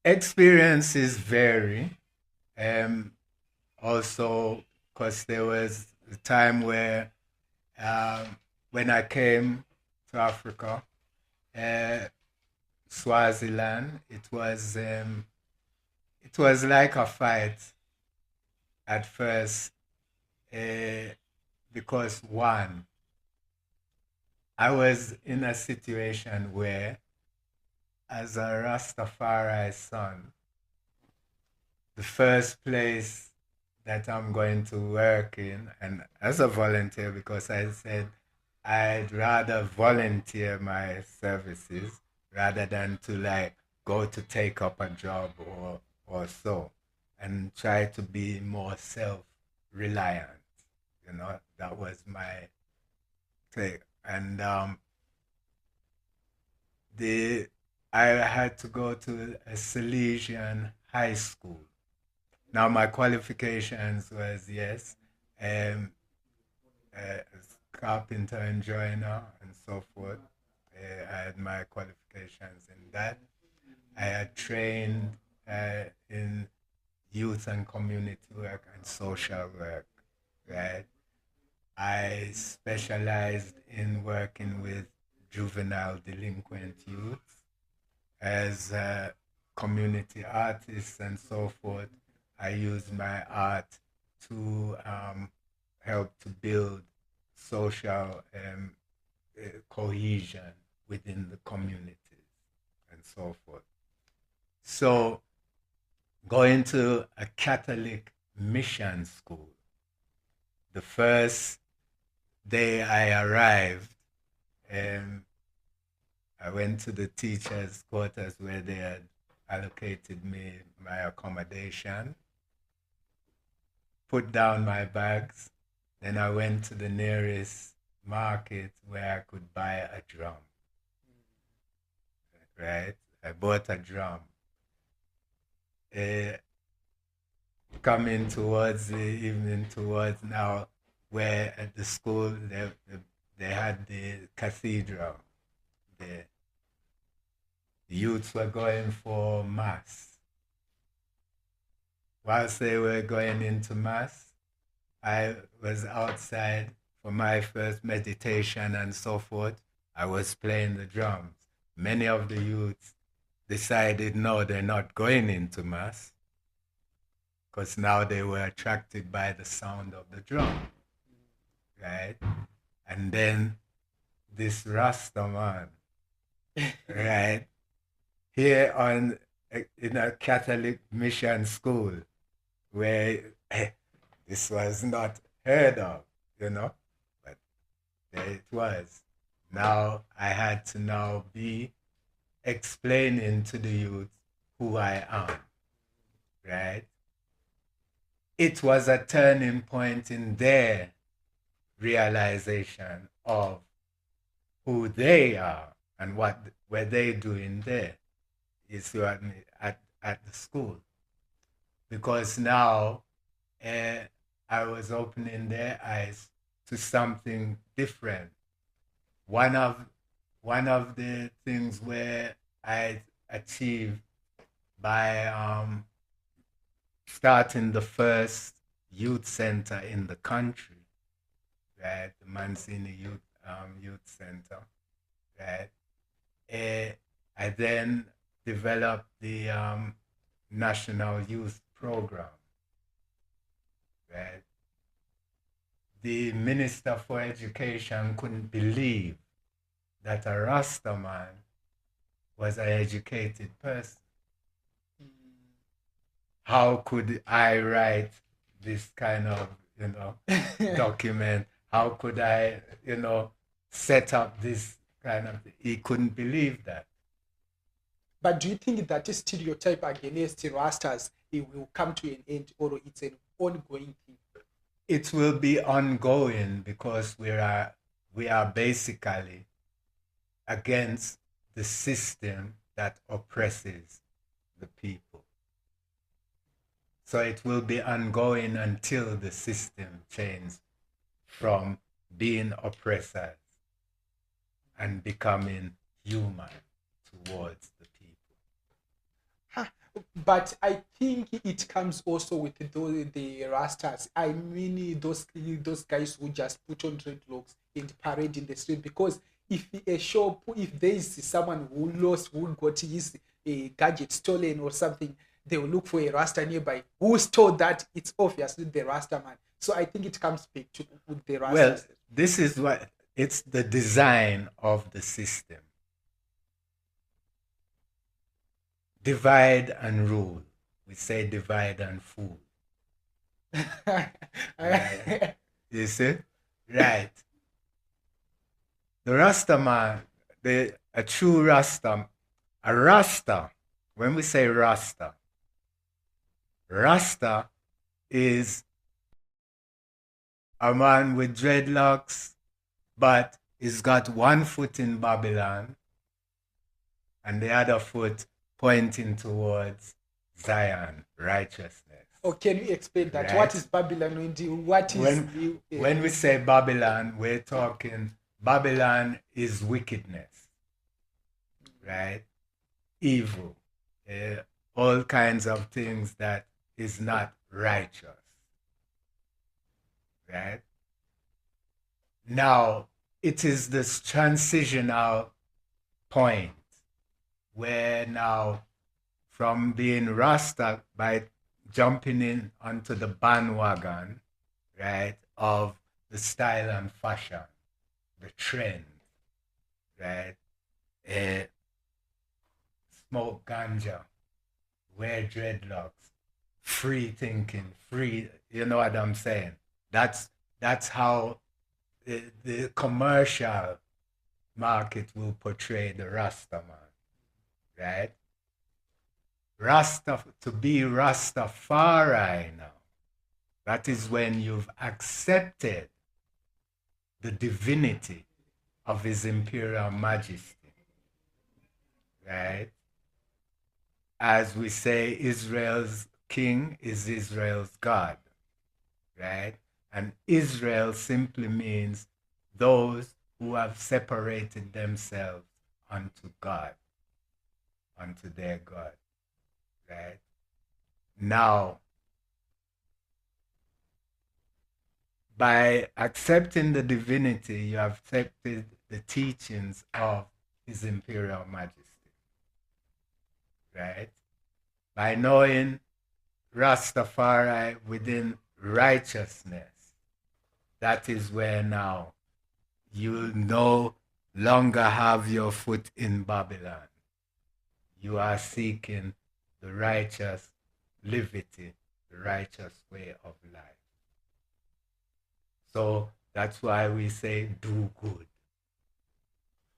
experiences vary. Also, because there was a time where when I came to Africa, Swaziland, it was like a fight at first, because one, I was in a situation where, as a Rastafari son, the first place that I'm going to work in, and as a volunteer, because I said I'd rather volunteer my services rather than to go to take up a job or so, and try to be more self-reliant. That was my take. And I had to go to a Salesian high school. Now my qualifications was, yes, carpenter and joiner and so forth. I had my qualifications in that. I had trained in youth and community work and social work, right? I specialized in working with juvenile delinquent youth as a community artist and so forth. I use my art to help to build social cohesion within the communities and so forth. So going to a Catholic mission school, the first day I arrived, I went to the teachers' quarters where they had allocated me my accommodation, put down my bags, then I went to the nearest market where I could buy a drum. Right? I bought a drum. Coming towards the evening, towards now, where at the school they had the cathedral. The youths were going for mass. Whilst they were going into mass, I was outside for my first meditation and so forth. I was playing the drums. Many of the youths decided, no, they're not going into mass, because now they were attracted by the sound of the drum, right? And then this Rasta man, right, here in a Catholic mission school, where this was not heard of, but there it was. Now I had to now be explaining to the youth who I am, right? It was a turning point in their realization of who they are and what were they doing there. You see what I mean? At the school. Because now I was opening their eyes to something different. One of the things where I achieved by starting the first youth center in the country, right? The Mancini Youth Center, right? I then developed the National Youth Program, right? The Minister for Education couldn't believe that a Rasta man was an educated person. How could I write this kind of, document? How could I, set up this kind of, he couldn't believe that. But do you think that this stereotype against Rastas, it will come to an end, or it's an ongoing thing? It will be ongoing, because we are basically against the system that oppresses the people. So it will be ongoing until the system changes from being oppressors and becoming human towards the people. But I think it comes also with the Rastas. I mean, those guys who just put on dreadlocks and parade in the street. Because if a shop, if there is someone who got his gadget stolen or something, they will look for a Rasta nearby. Who stole that? It's obviously the Rasta man. So I think it comes back to the Rastas. Well, this is what it's the design of the system. Divide and rule. We say divide and fool. Right. You see? Right. The Rasta man, a true Rasta, a Rasta, when we say Rasta is a man with dreadlocks, but he's got one foot in Babylon and the other foot pointing towards Zion, righteousness. Oh, can you explain that? Right? What is Babylon? When we say Babylon, we're talking Babylon is wickedness, right? Evil, all kinds of things that is not righteous, right? Now, it is this transitional point where now from being Rasta by jumping in onto the bandwagon, right, of the style and fashion, the trend, right, smoke ganja, wear dreadlocks, free thinking, free, you know what I'm saying? That's how the commercial market will portray the Rasta man, right? To be Rastafari now, that is when you've accepted the divinity of His Imperial Majesty, right? As we say, Israel's king is Israel's God, right? And Israel simply means those who have separated themselves unto God, unto their God, right? Now, by accepting the divinity, you have accepted the teachings of His Imperial Majesty, right? By knowing Rastafari within righteousness, that is where now you no longer have your foot in Babylon. You are seeking the righteous liberty, the righteous way of life. So that's why we say do good.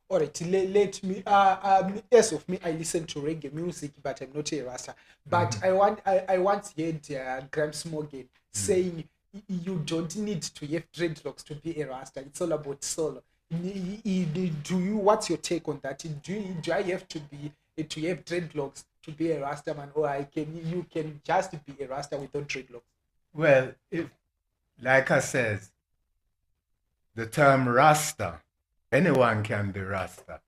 All right, let me. As of me, I listen to reggae music, but I'm not a Rasta. But I once heard Gramps Morgan saying you don't need to have dreadlocks to be a Rasta. It's all about soul. Do you? What's your take on that? Do I have to have dreadlocks to be a Rasta man, or you can just be a Rasta without dreadlocks? Well, if, like I said, the term Rasta, anyone can be Rasta,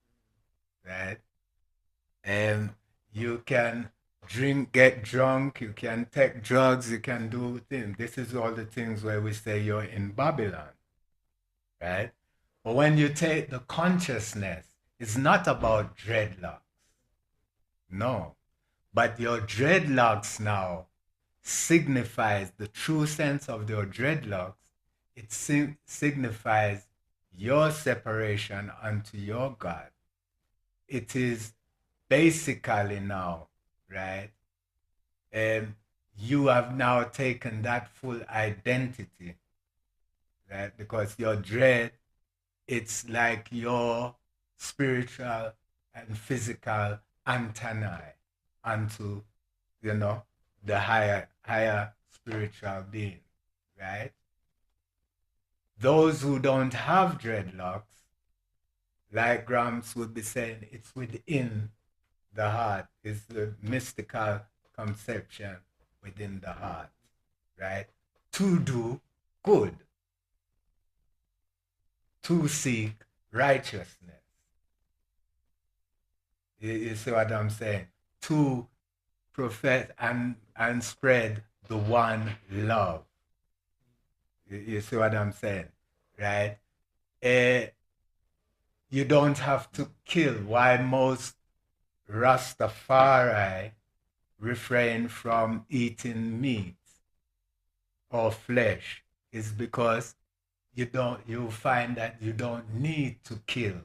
right? And you can drink, get drunk, you can take drugs, you can do things. This is all the things where we say you're in Babylon, right? But when you take the consciousness, it's not about dreadlocks. No. But your dreadlocks now signifies the true sense of your dreadlocks. It signifies your separation unto your God. It is basically now, right? And you have now taken that full identity, right? Because your dread, it's like your spiritual and physical antennae unto, the higher spiritual being, right? Those who don't have dreadlocks, like Gramps would be saying, it's within the heart, is the mystical conception within the heart, right? To do good, to seek righteousness. You see what I'm saying? To profess and spread the one love. You see what I'm saying, right? You don't have to kill. Why most Rastafari refrain from eating meat or flesh is because you find that you don't need to kill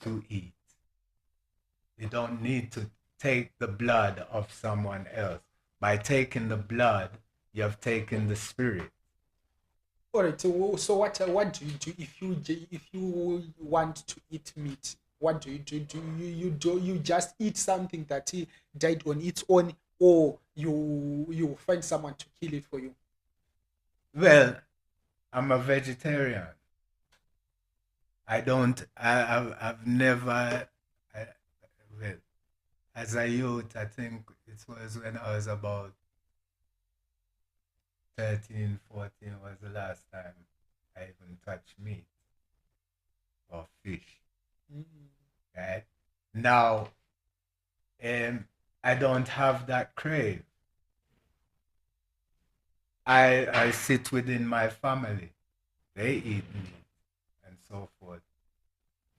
to eat. You don't need to take the blood of someone else. By taking the blood, you have taken the spirit. All right. So what do you do if you want to eat meat? What do you do? You just eat something that he died on its own, or you find someone to kill it for you? Well, I'm a vegetarian. I've never, well, as a youth, I think it was when I was about 13, 14 was the last time I even touched meat or fish, right? Now, I don't have that crave. I sit within my family. They eat meat and so forth.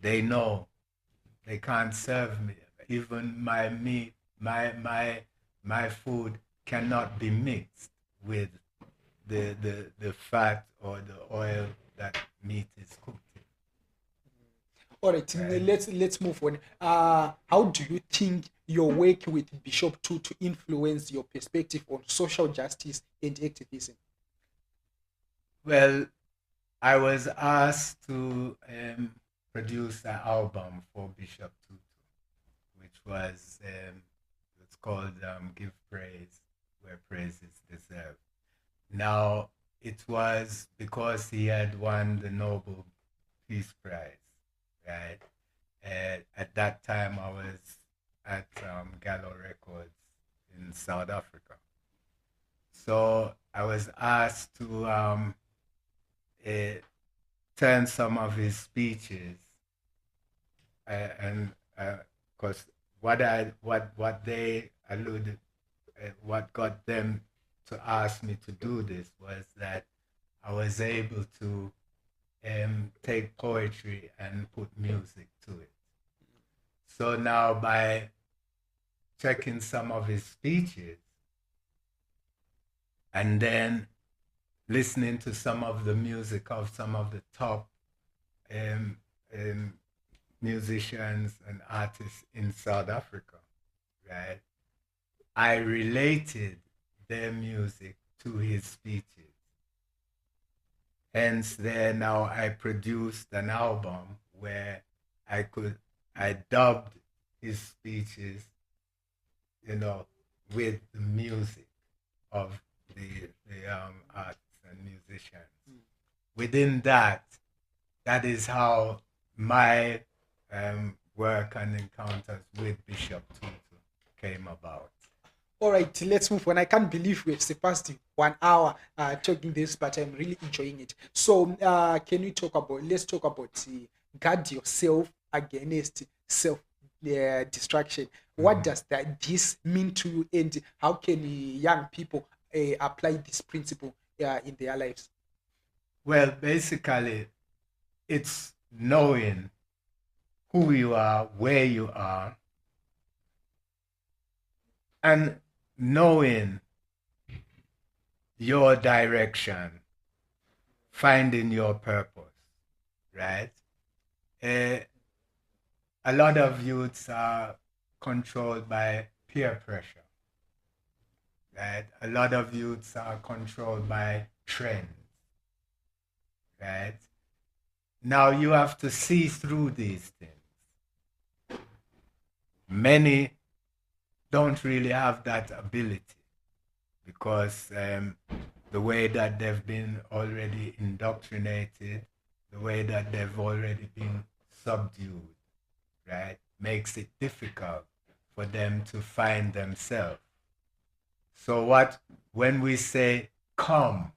They know they can't serve me. Even my meat, my food cannot be mixed with the fat or the oil that meat is cooked in. All right, let's move on. How do you think your work with Bishop to influence your perspective on social justice and activism? Well, I was asked to produce an album for Bishop Tutu, which was it's called "Give Praise Where Praise is Deserved." Now, it was because he had won the Nobel Peace Prize, right? At that time, I was at Gallo Records in South Africa. So I was asked to turn some of his speeches, and because what they alluded, what got them to ask me to do this was that I was able to take poetry and put music to it. So now by checking some of his speeches and then listening to some of the music of some of the top musicians and artists in South Africa, right? I related their music to his speeches. Hence, there now I produced an album where I dubbed his speeches, with the music of the artists and musicians. Within that is how my work and encounters with Bishop Tutu came about. All right, let's move on. I can't believe we've surpassed 1 hour talking this, but I'm really enjoying it. So let's talk about guard yourself against self-destruction. What does this mean to you, and how can young people apply this principle in their lives? Well, basically, it's knowing who you are, where you are, and knowing your direction, finding your purpose, right? A lot of youths are controlled by peer pressure, right? A lot of youths are controlled by trends, right? Now you have to see through these things. Many don't really have that ability because the way that they've been already indoctrinated, the way that they've already been subdued, right, makes it difficult for them to find themselves. So when we say, come,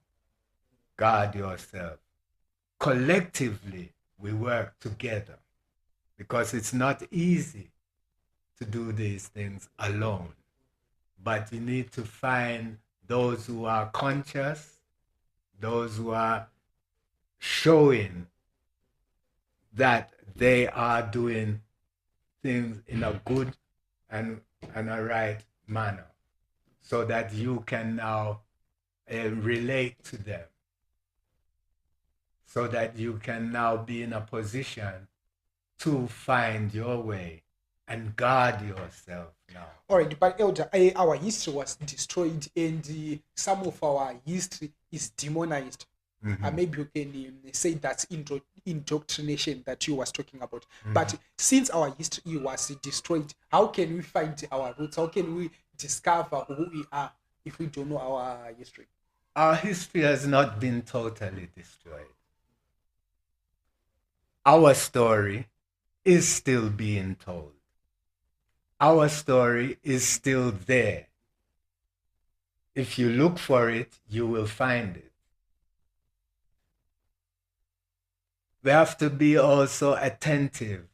guard yourself, collectively we work together because it's not easy to do these things alone. But you need to find those who are conscious, those who are showing that they are doing things in a good and a right manner, so that you can now relate to them, so that you can now be in a position to find your way and guard yourself now. All right, but Elder, our history was destroyed, and some of our history is demonized. Maybe you can say that's indoctrination that you was talking about. But since our history was destroyed, how can we find our roots? How can we discover who we are if we don't know our history? Our history has not been totally destroyed. Our story is still being told. Our story is still there. If you look for it, you will find it. We have to be also attentive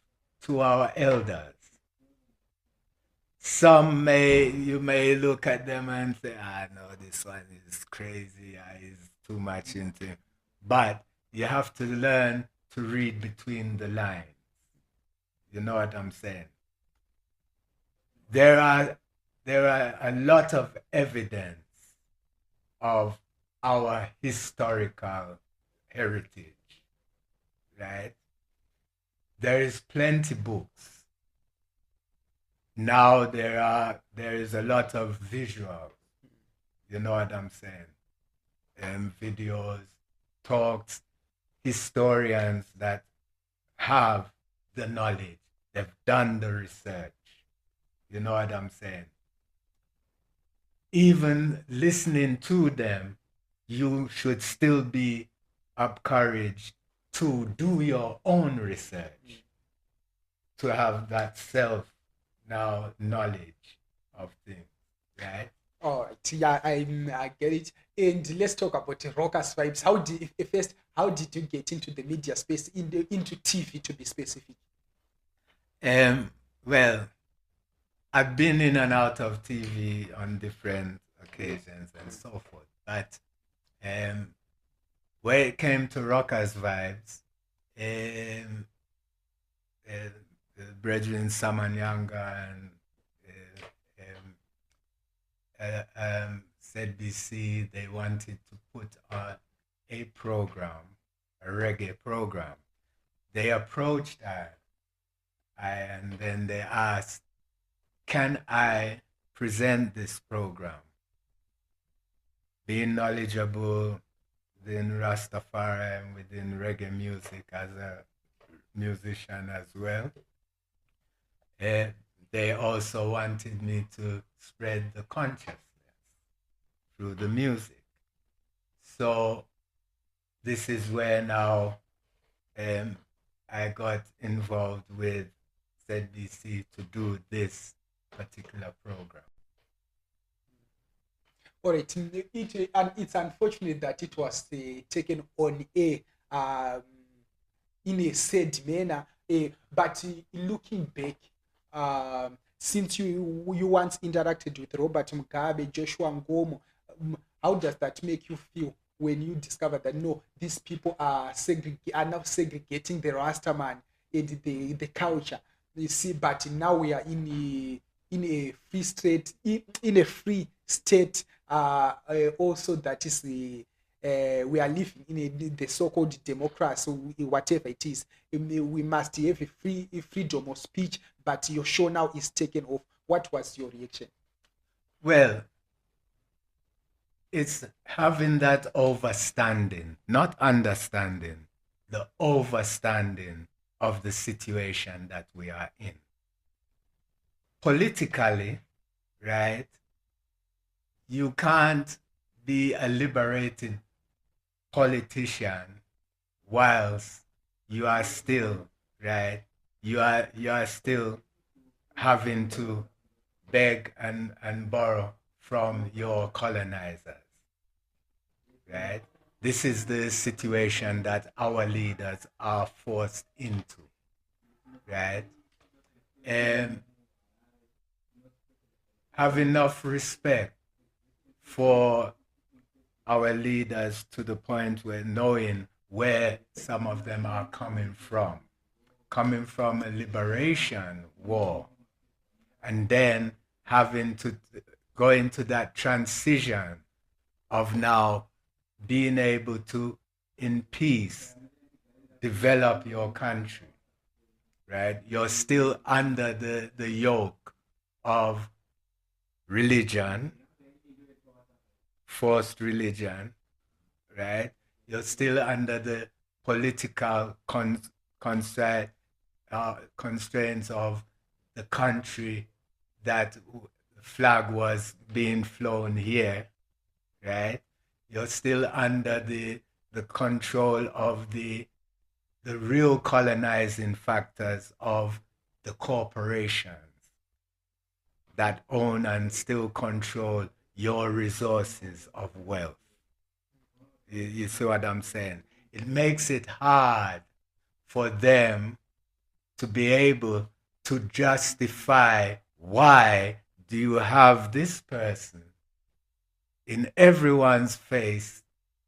to our elders. You may look at them and say, no, this one is crazy, he's too much into it. But you have to learn to read between the lines. You know what I'm saying? There are a lot of evidence of our historical heritage, right? There is plenty books. Now there is a lot of visuals. You know what I'm saying? Videos, talks, historians that have the knowledge. They've done the research. You know what I'm saying? Even listening to them you should still be encouraged to do your own research, to have that self now knowledge of things, right? All right, yeah, I get it. And let's talk about the rockers vibes. How did you get into the media space, into TV to be specific? Well, I've been in and out of TV on different occasions and so forth, but um, when it came to rockers vibes, um, uh, Brethren Samanyanga and ZBC, they wanted to put on a program, a reggae program. They approached and then they asked, can I present this program? Being knowledgeable within Rastafarian, within reggae music as a musician as well. They also wanted me to spread the consciousness through the music. So this is where now I got involved with ZBC to do this particular program. All right, and it's unfortunate that it was taken on air in a sad manner. But looking back, since you once interacted with Robert Mugabe, Joshua Ngomo, how does that make you feel when you discover that no, these people are now segregating the Rastaman and the culture? You see, but now we are in a free state, in a free state. Also, that is we are living in the so-called democracy, whatever it is. We must have a freedom of speech, but your show now is taken off. What was your reaction? Well, it's having that overstanding, not understanding, the overstanding of the situation that we are in. Politically, right, you can't be a liberated politician whilst you are still, right, you are still having to beg and borrow from your colonizers, right? This is the situation that our leaders are forced into, right? And have enough respect for our leaders to the point where knowing where some of them are coming from a liberation war, and then having to go into that transition of now being able to, in peace, develop your country, right? You're still under the yoke of religion, forced religion, right? You're still under the political constraints of the country that flag was being flown here, right? You're still under the control of the real colonizing factors of the corporations that own and still control your resources of wealth. You see what I'm saying? It makes it hard for them to be able to justify why do you have this person in everyone's face,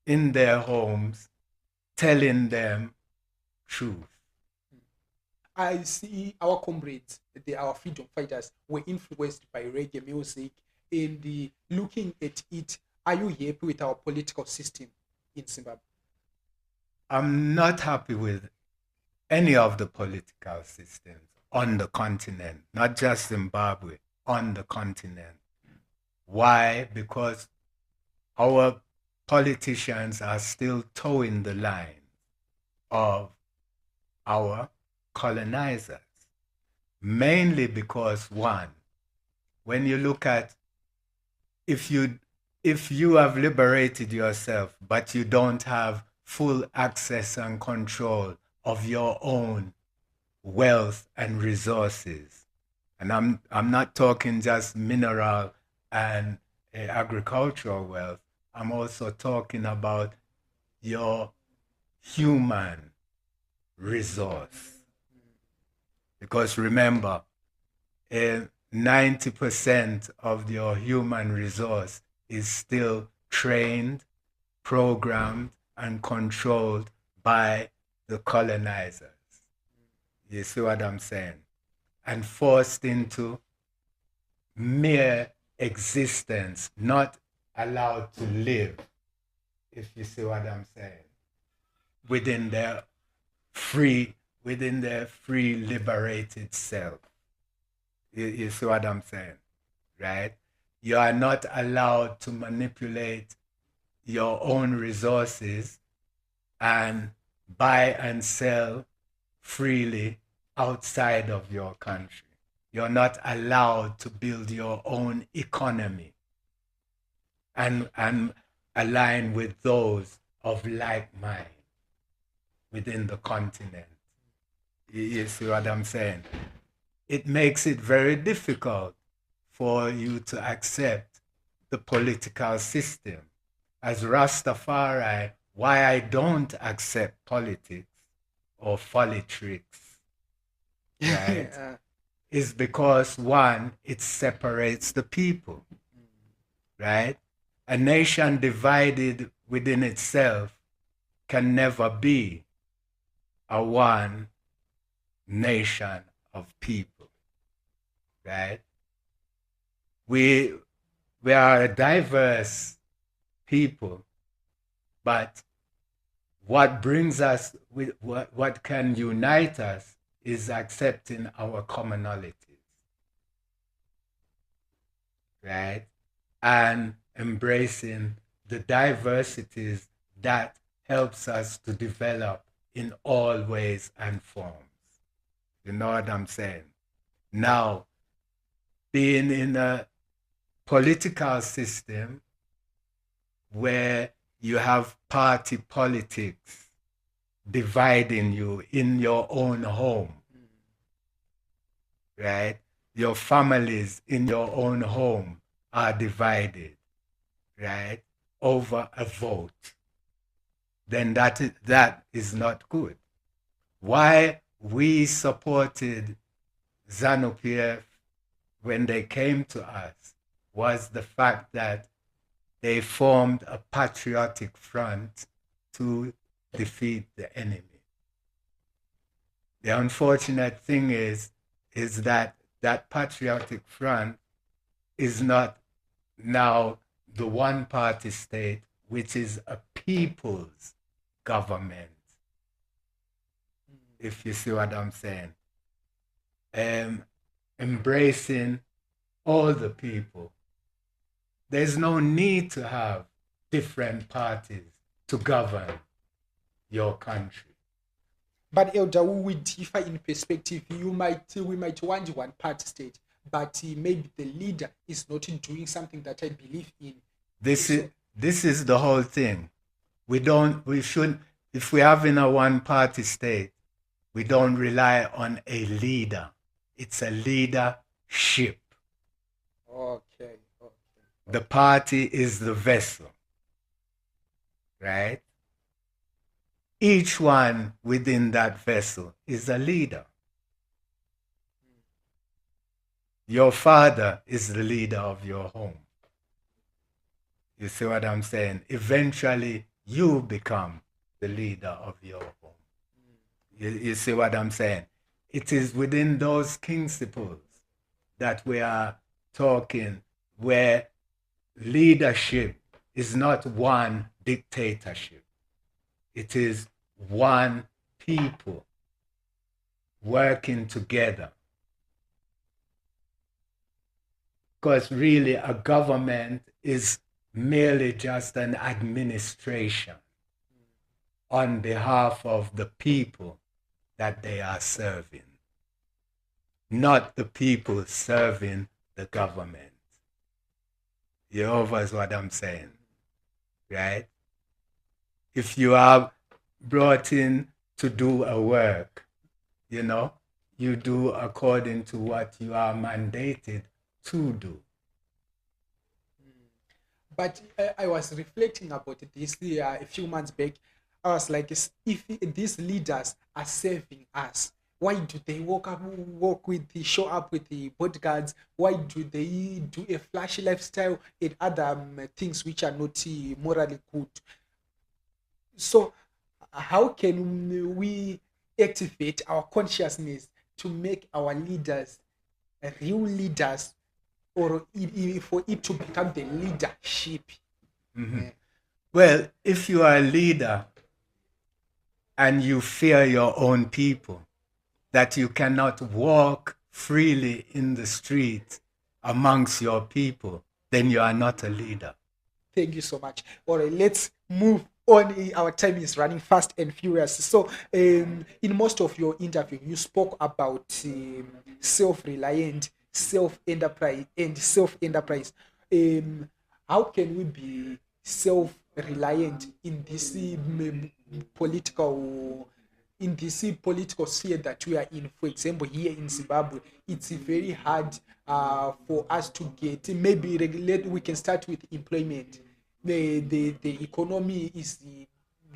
in their homes, telling them truth. I see our comrades, our freedom fighters, were influenced by reggae music. And looking at it, are you happy with our political system in Zimbabwe? I'm not happy with any of the political systems on the continent, not just Zimbabwe, on the continent. Why? Because our politicians are still towing the line of our colonizers. Mainly because, one, when you look at, if you if you have liberated yourself, but you don't have full access and control of your own wealth and resources, and I'm not talking just mineral and agricultural wealth, I'm also talking about your human resource. Because remember, 90% of your human resource is still trained, programmed, and controlled by the colonizers. You see what I'm saying? And forced into mere existence, not allowed to live, if you see what I'm saying, within their free liberated self. You see what I'm saying, right? You are not allowed to manipulate your own resources and buy and sell freely outside of your country. You're not allowed to build your own economy and align with those of like mind within the continent. You see what I'm saying? It makes it very difficult for you to accept the political system. As Rastafari, why I don't accept politics or politics, right, is because, one, it separates the people, right? A nation divided within itself can never be a one nation of people, right? We are a diverse people, but what brings us, what can unite us is accepting our commonalities, right? And embracing the diversities that helps us to develop in all ways and forms. You know what I'm saying? Now, being in a political system where you have party politics dividing you in your own home, right? Your families in your own home are divided, right, over a vote, then that is not good. Why we supported ZANU-PF when they came to us was the fact that they formed a patriotic front to defeat the enemy. The unfortunate thing is that that patriotic front is not now the one-party state, which is a people's government, if you see what I'm saying. Embracing all the people. There's no need to have different parties to govern your country. But Elder, we differ in perspective. We might want one party state, but maybe the leader is not doing something that I believe in. This is the whole thing. We shouldn't, if we're having a one party state, we don't rely on a leader. It's a leadership. Okay. The party is the vessel, right? Each one within that vessel is a leader. Your father is the leader of your home. You see what I'm saying? Eventually, you become the leader of your home. You see what I'm saying? It is within those principles that we are talking, where leadership is not one dictatorship. It is one people working together. Because really a government is merely just an administration on behalf of the people that they are serving, not the people serving the government. You over is what I'm saying, right? If you are brought in to do a work, you know, you do according to what you are mandated to do. But I was reflecting about this a few months back. I was like, if these leaders are serving us, why do they show up with the bodyguards? Why do they do a flashy lifestyle and other things which are not morally good? So, how can we activate our consciousness to make our leaders real leaders, or for it to become the leadership? Well, if you are a leader and you fear your own people, that you cannot walk freely in the street amongst your people, then you are not a leader. Thank you so much. All right, let's move on. Our time is running fast and furious. So, in most of your interview, you spoke about self-reliant, self-enterprise, and self-enterprise. How can we be self-reliant in this political political sphere that we are in? For example, here in Zimbabwe, it's very hard for us to get, maybe regulate. We can start with employment. The economy is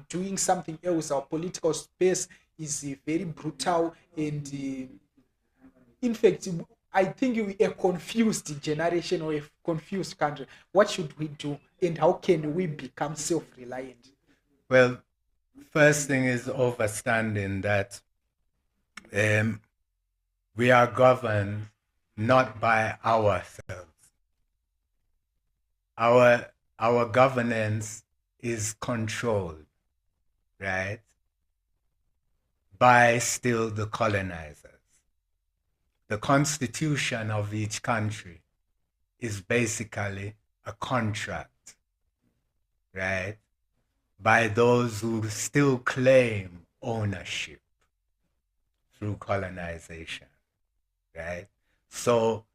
doing something else. Our political space is very brutal, and in fact, I think we are a confused generation or a confused country. What should we do, and how can we become self-reliant? Well, first thing is understanding that we are governed not by ourselves. Our governance is controlled, right, by still the colonizers. The constitution of each country is basically a contract, right, by those who still claim ownership through colonization, right? So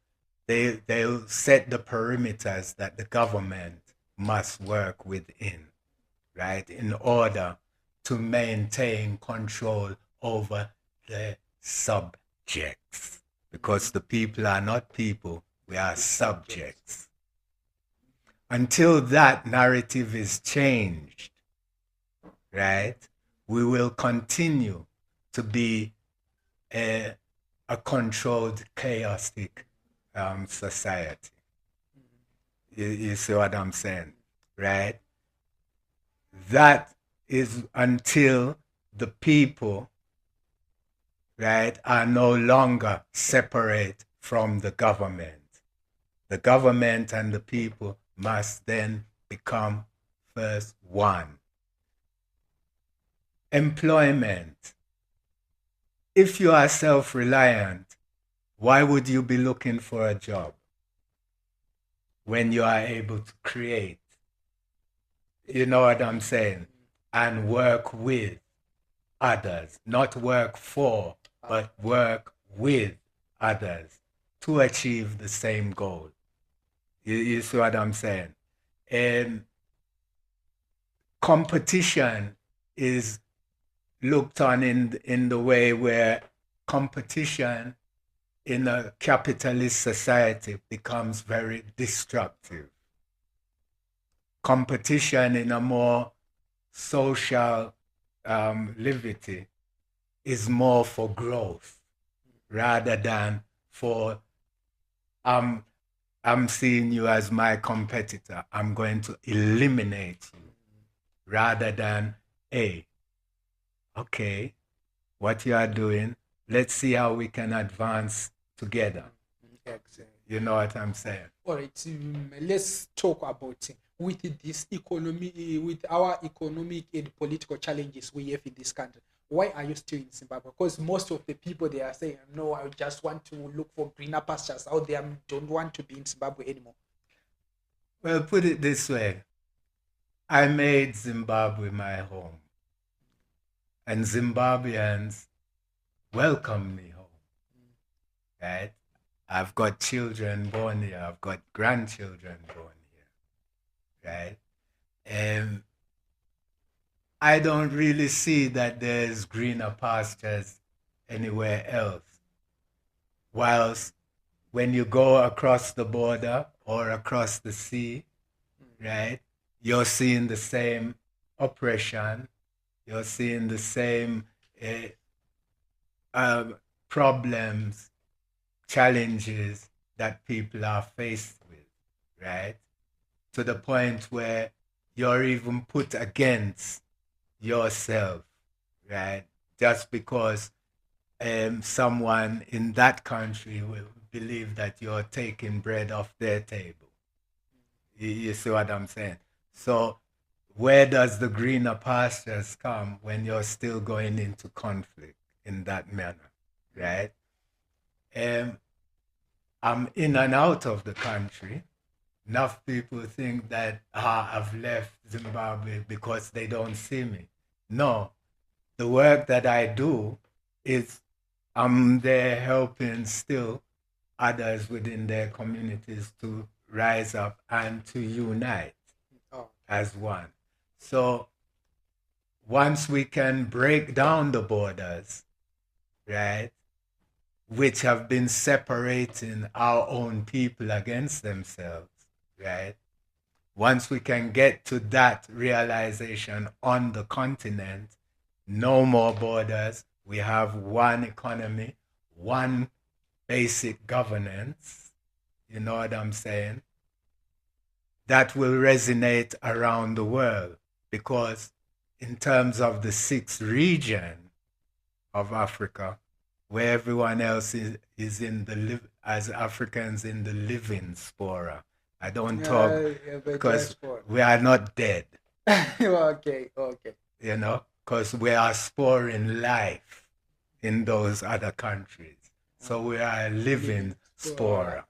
they'll set the perimeters that the government must work within, right, in order to maintain control over the subjects. Because the people are not people, we are subjects. Until that narrative is changed, right, we will continue to be a controlled, chaotic society. You see what I'm saying, right? That is until the people, right, are no longer separate from the government. The government and the people must then become first one. Employment. If you are self-reliant, why would you be looking for a job when you are able to create? You know what I'm saying? And work with others, not work for, but work with others to achieve the same goal. You see what I'm saying? And competition is looked on in the way where competition in a capitalist society becomes very destructive. Competition in a more social liberty is more for growth rather than for I'm seeing you as my competitor. I'm going to eliminate you rather than, hey, okay, what you are doing, let's see how we can advance together. Exactly. You know what I'm saying? All right, let's talk about with this economy, with our economic and political challenges we have in this country. Why are you still in Zimbabwe? Because most of the people, they are saying, no, I just want to look for greener pastures out there. I don't want to be in Zimbabwe anymore. Well, put it this way. I made Zimbabwe my home. And Zimbabweans welcome me home. Right? I've got children born here. I've got grandchildren born here. right? Um, I don't really see that there's greener pastures anywhere else. Whilst when you go across the border or across the sea, right, you're seeing the same oppression, you're seeing the same uh, um, problems, challenges that people are faced with, right? To the point where you're even put against yourself, right? Just because someone in that country will believe that you're taking bread off their table. You see what I'm saying? So, where does the greener pastures come when you're still going into conflict in that manner, right? I'm in and out of the country. Enough people think that I've left Zimbabwe because they don't see me. No, the work that I do is I'm there helping still others within their communities to rise up and to unite as one. So once we can break down the borders, right, which have been separating our own people against themselves, right? Once we can get to that realization on the continent, no more borders, we have one economy, one basic governance, you know what I'm saying? That will resonate around the world because in terms of the sixth region of Africa, where everyone else is in the as Africans in the living spora. I don't talk because we are not dead. Okay. You know, because we are sporing life in those other countries. So we are a living spora.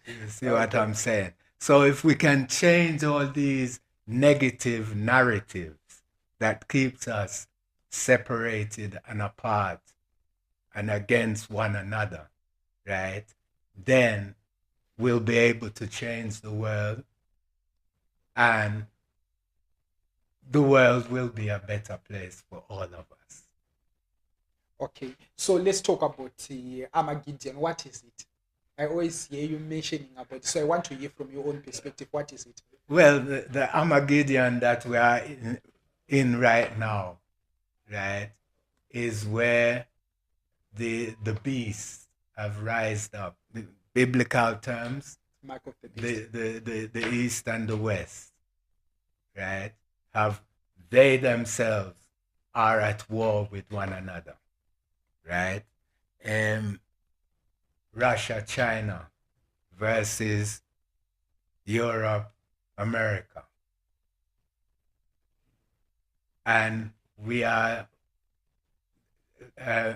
You see what I'm saying? So if we can change all these negative narratives that keeps us separated and apart and against one another, right? Then we'll be able to change the world and the world will be a better place for all of us. Okay, so let's talk about Armageddon. What is it? I always hear you mentioning about it, so I want to hear from your own perspective. What is it? Well, the Armageddon that we are in right now, right, is where the beasts have rised up. The biblical terms, Mark of the beast. the East and the West, right, have they themselves are at war with one another, right? Russia, China versus Europe, America. And we are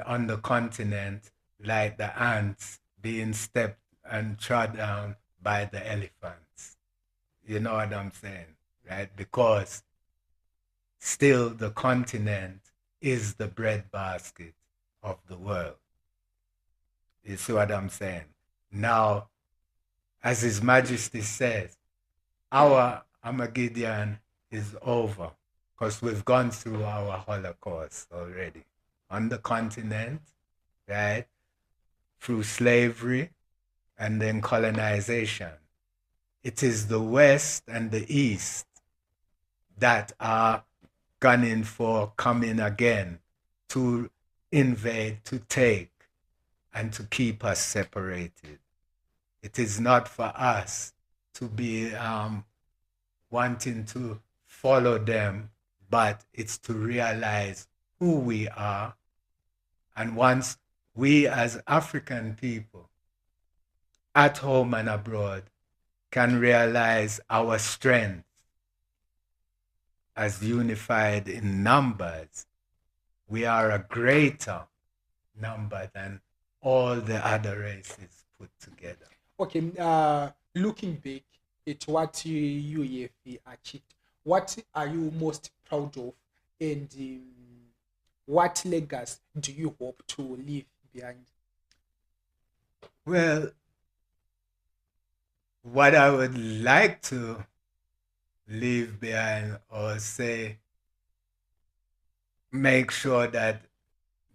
on the continent like the ants being stepped and trod down by the elephants. You know what I'm saying, right? Because still the continent is the breadbasket of the world. You see what I'm saying? Now, as His Majesty says, our Armageddon is over because we've gone through our Holocaust already on the continent, right? Through slavery and then colonization. It is the West and the East that are gunning for coming again to invade, to take, and to keep us separated. It is not for us to be wanting to follow them, but it's to realize who we are. And once we as African people, at home and abroad, can realize our strength as unified in numbers, we are a greater number than all the other races put together. Okay, looking back at what you have achieved, what are you most proud of, and what legacy do you hope to leave behind? Well, what I would like to leave behind or say, make sure that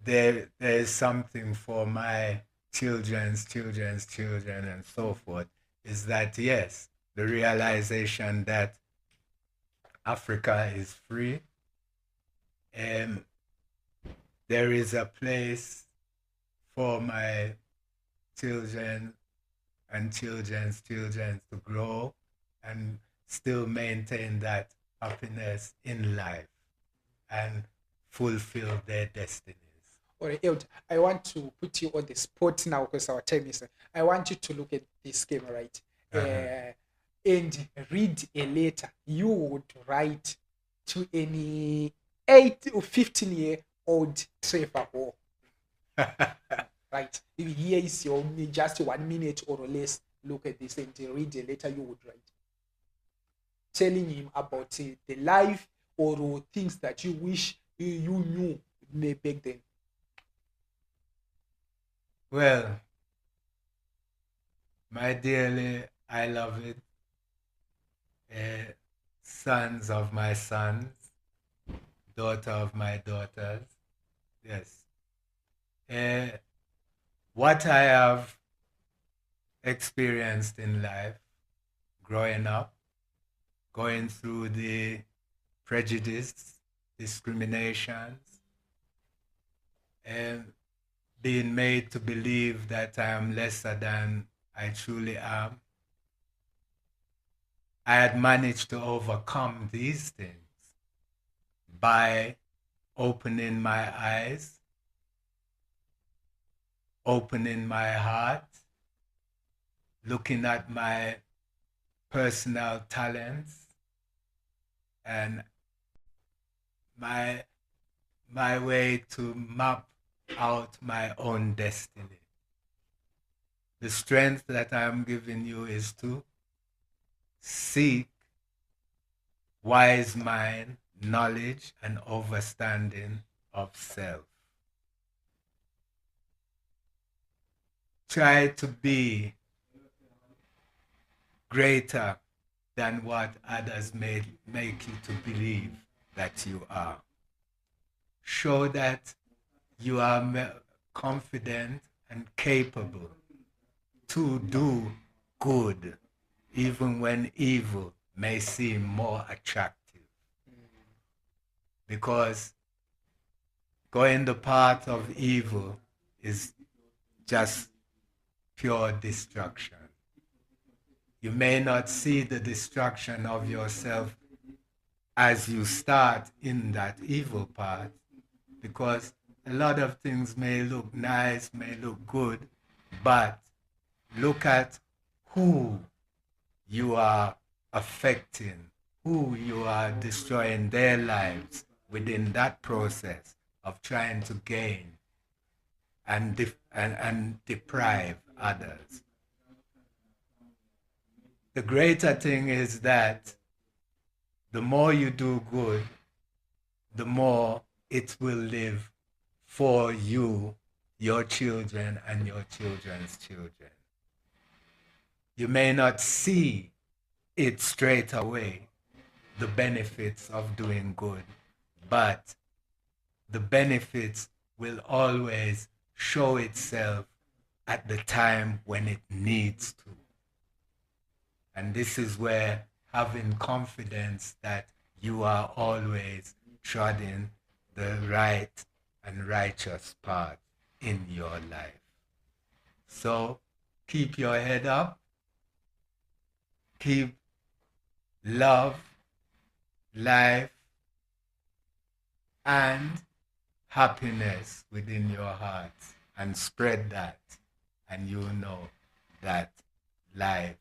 there is something for my children's children's children and so forth, is that yes, the realization that Africa is free and there is a place for my children and children's children to grow and still maintain that happiness in life and fulfill their destinies. All right, Elder, I want to put you on the spot now because our time is. I want you to look at this game, right? And read a letter you would write to any 8 or 15-year-old Trevor. Right? Here is your just 1 minute or less. Look at this and read a letter you would write, telling him about the life or things that you wish you knew back then. Well, my dearly, I love it. Sons of my sons, daughter of my daughters. Yes. What I have experienced in life, growing up, going through the prejudice, discriminations, and being made to believe that I am lesser than I truly am. I had managed to overcome these things by opening my eyes, opening my heart, looking at my personal talents and my way to map out my own destiny. The strength that I am giving you is to seek wise mind, knowledge, and understanding of self. Try to be greater than what others make you to believe that you are. Show that you are confident and capable to do good, even when evil may seem more attractive. Because going the path of evil is just pure destruction. You may not see the destruction of yourself as you start in that evil path, because a lot of things may look nice, may look good, but look at who you are affecting, who you are destroying their lives within that process of trying to gain and deprive others. The greater thing is that the more you do good, the more it will live for you, your children, and your children's children. You may not see it straight away, the benefits of doing good, but the benefits will always show itself at the time when it needs to. And this is where having confidence that you are always treading the right and righteous path in your life. So keep your head up, keep love, life, and happiness within your heart and spread that, and you know that life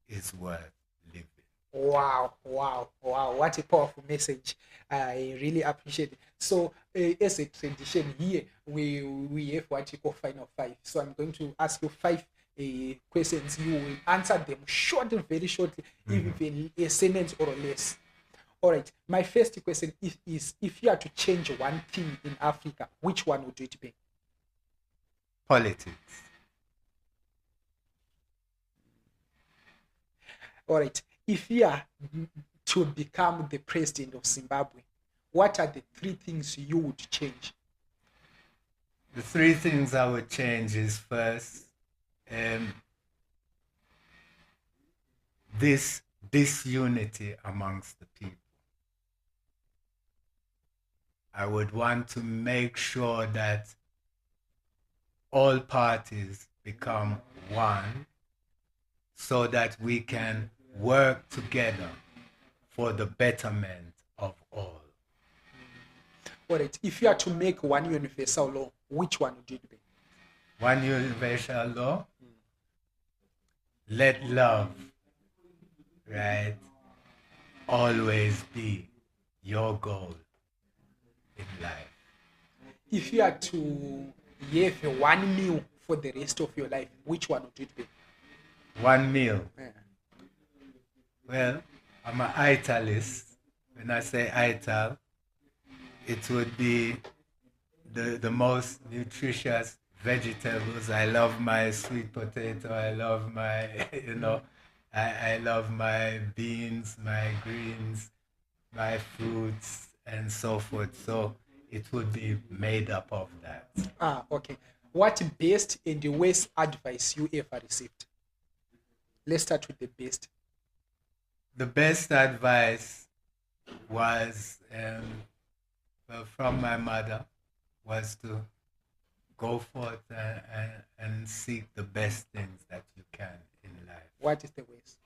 is worth living. Wow, wow, wow. What a powerful message. I really appreciate it. So, as a tradition here, we have what you call final five. So, I'm going to ask you five questions. You will answer them short and very shortly, even a sentence or less. All right. My first question is if you had to change one thing in Africa, which one would it be? Politics. All right. If you are to become the president of Zimbabwe, what are the 3 things you would change? The 3 things I would change is first, this disunity amongst the people. I would want to make sure that all parties become one so that we can work together for the betterment of all. All right, if you had to make one universal law, which one would it be? One universal law? Let love, right, always be your goal in life. If you had to have a one meal for the rest of your life, which one would it be? One meal. Yeah. Well, I'm an italist. When I say ital, it would be the most nutritious vegetables. I love my sweet potato. I love my, I love my beans, my greens, my fruits, and so forth. So it would be made up of that. Okay. What best and the worst advice you ever received? Let's start with the best. The best advice was from my mother was to go forth and seek the best things that you can in life. What is the worst?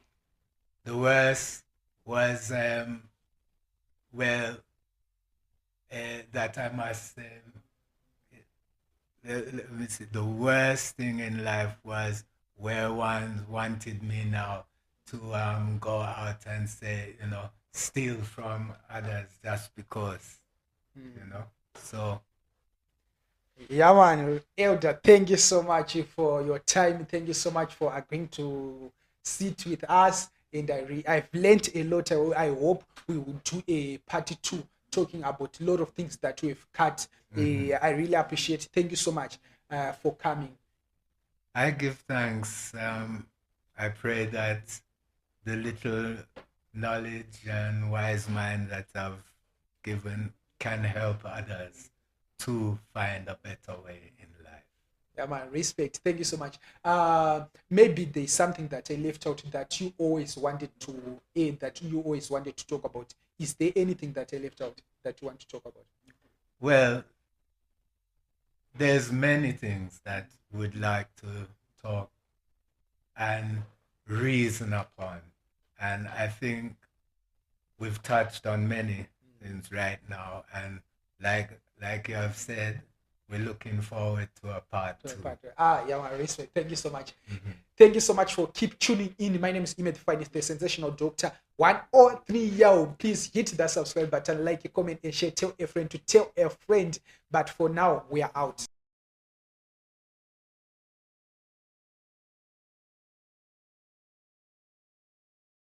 The worst was, that I must, let me see, the worst thing in life was where one wanted me now to go out and say, steal from others just because, so. Yeah, man, Elder, thank you so much for your time. Thank you so much for agreeing to sit with us. And I've learned a lot. I hope we will do a part 2 talking about a lot of things that we've cut. I really appreciate it. Thank you so much for coming. I give thanks. I pray that the little knowledge and wise mind that I've given can help others to find a better way in life. Yeah, man, respect. Thank you so much. Maybe there's something that I left out that you always wanted to add, that you always wanted to talk about. Is there anything that I left out that you want to talk about? Well, there's many things that we'd like to talk and reason upon. And I think we've touched on many things right now. And like you have said, we're looking forward to a part 2. Yeah, my respect. Thank you so much. Thank you so much for keep tuning in. My name is ImeTheFinest, the sensational doctor. 103 yo. Please hit that subscribe button, like, comment, and share. Tell a friend to tell a friend. But for now, we are out.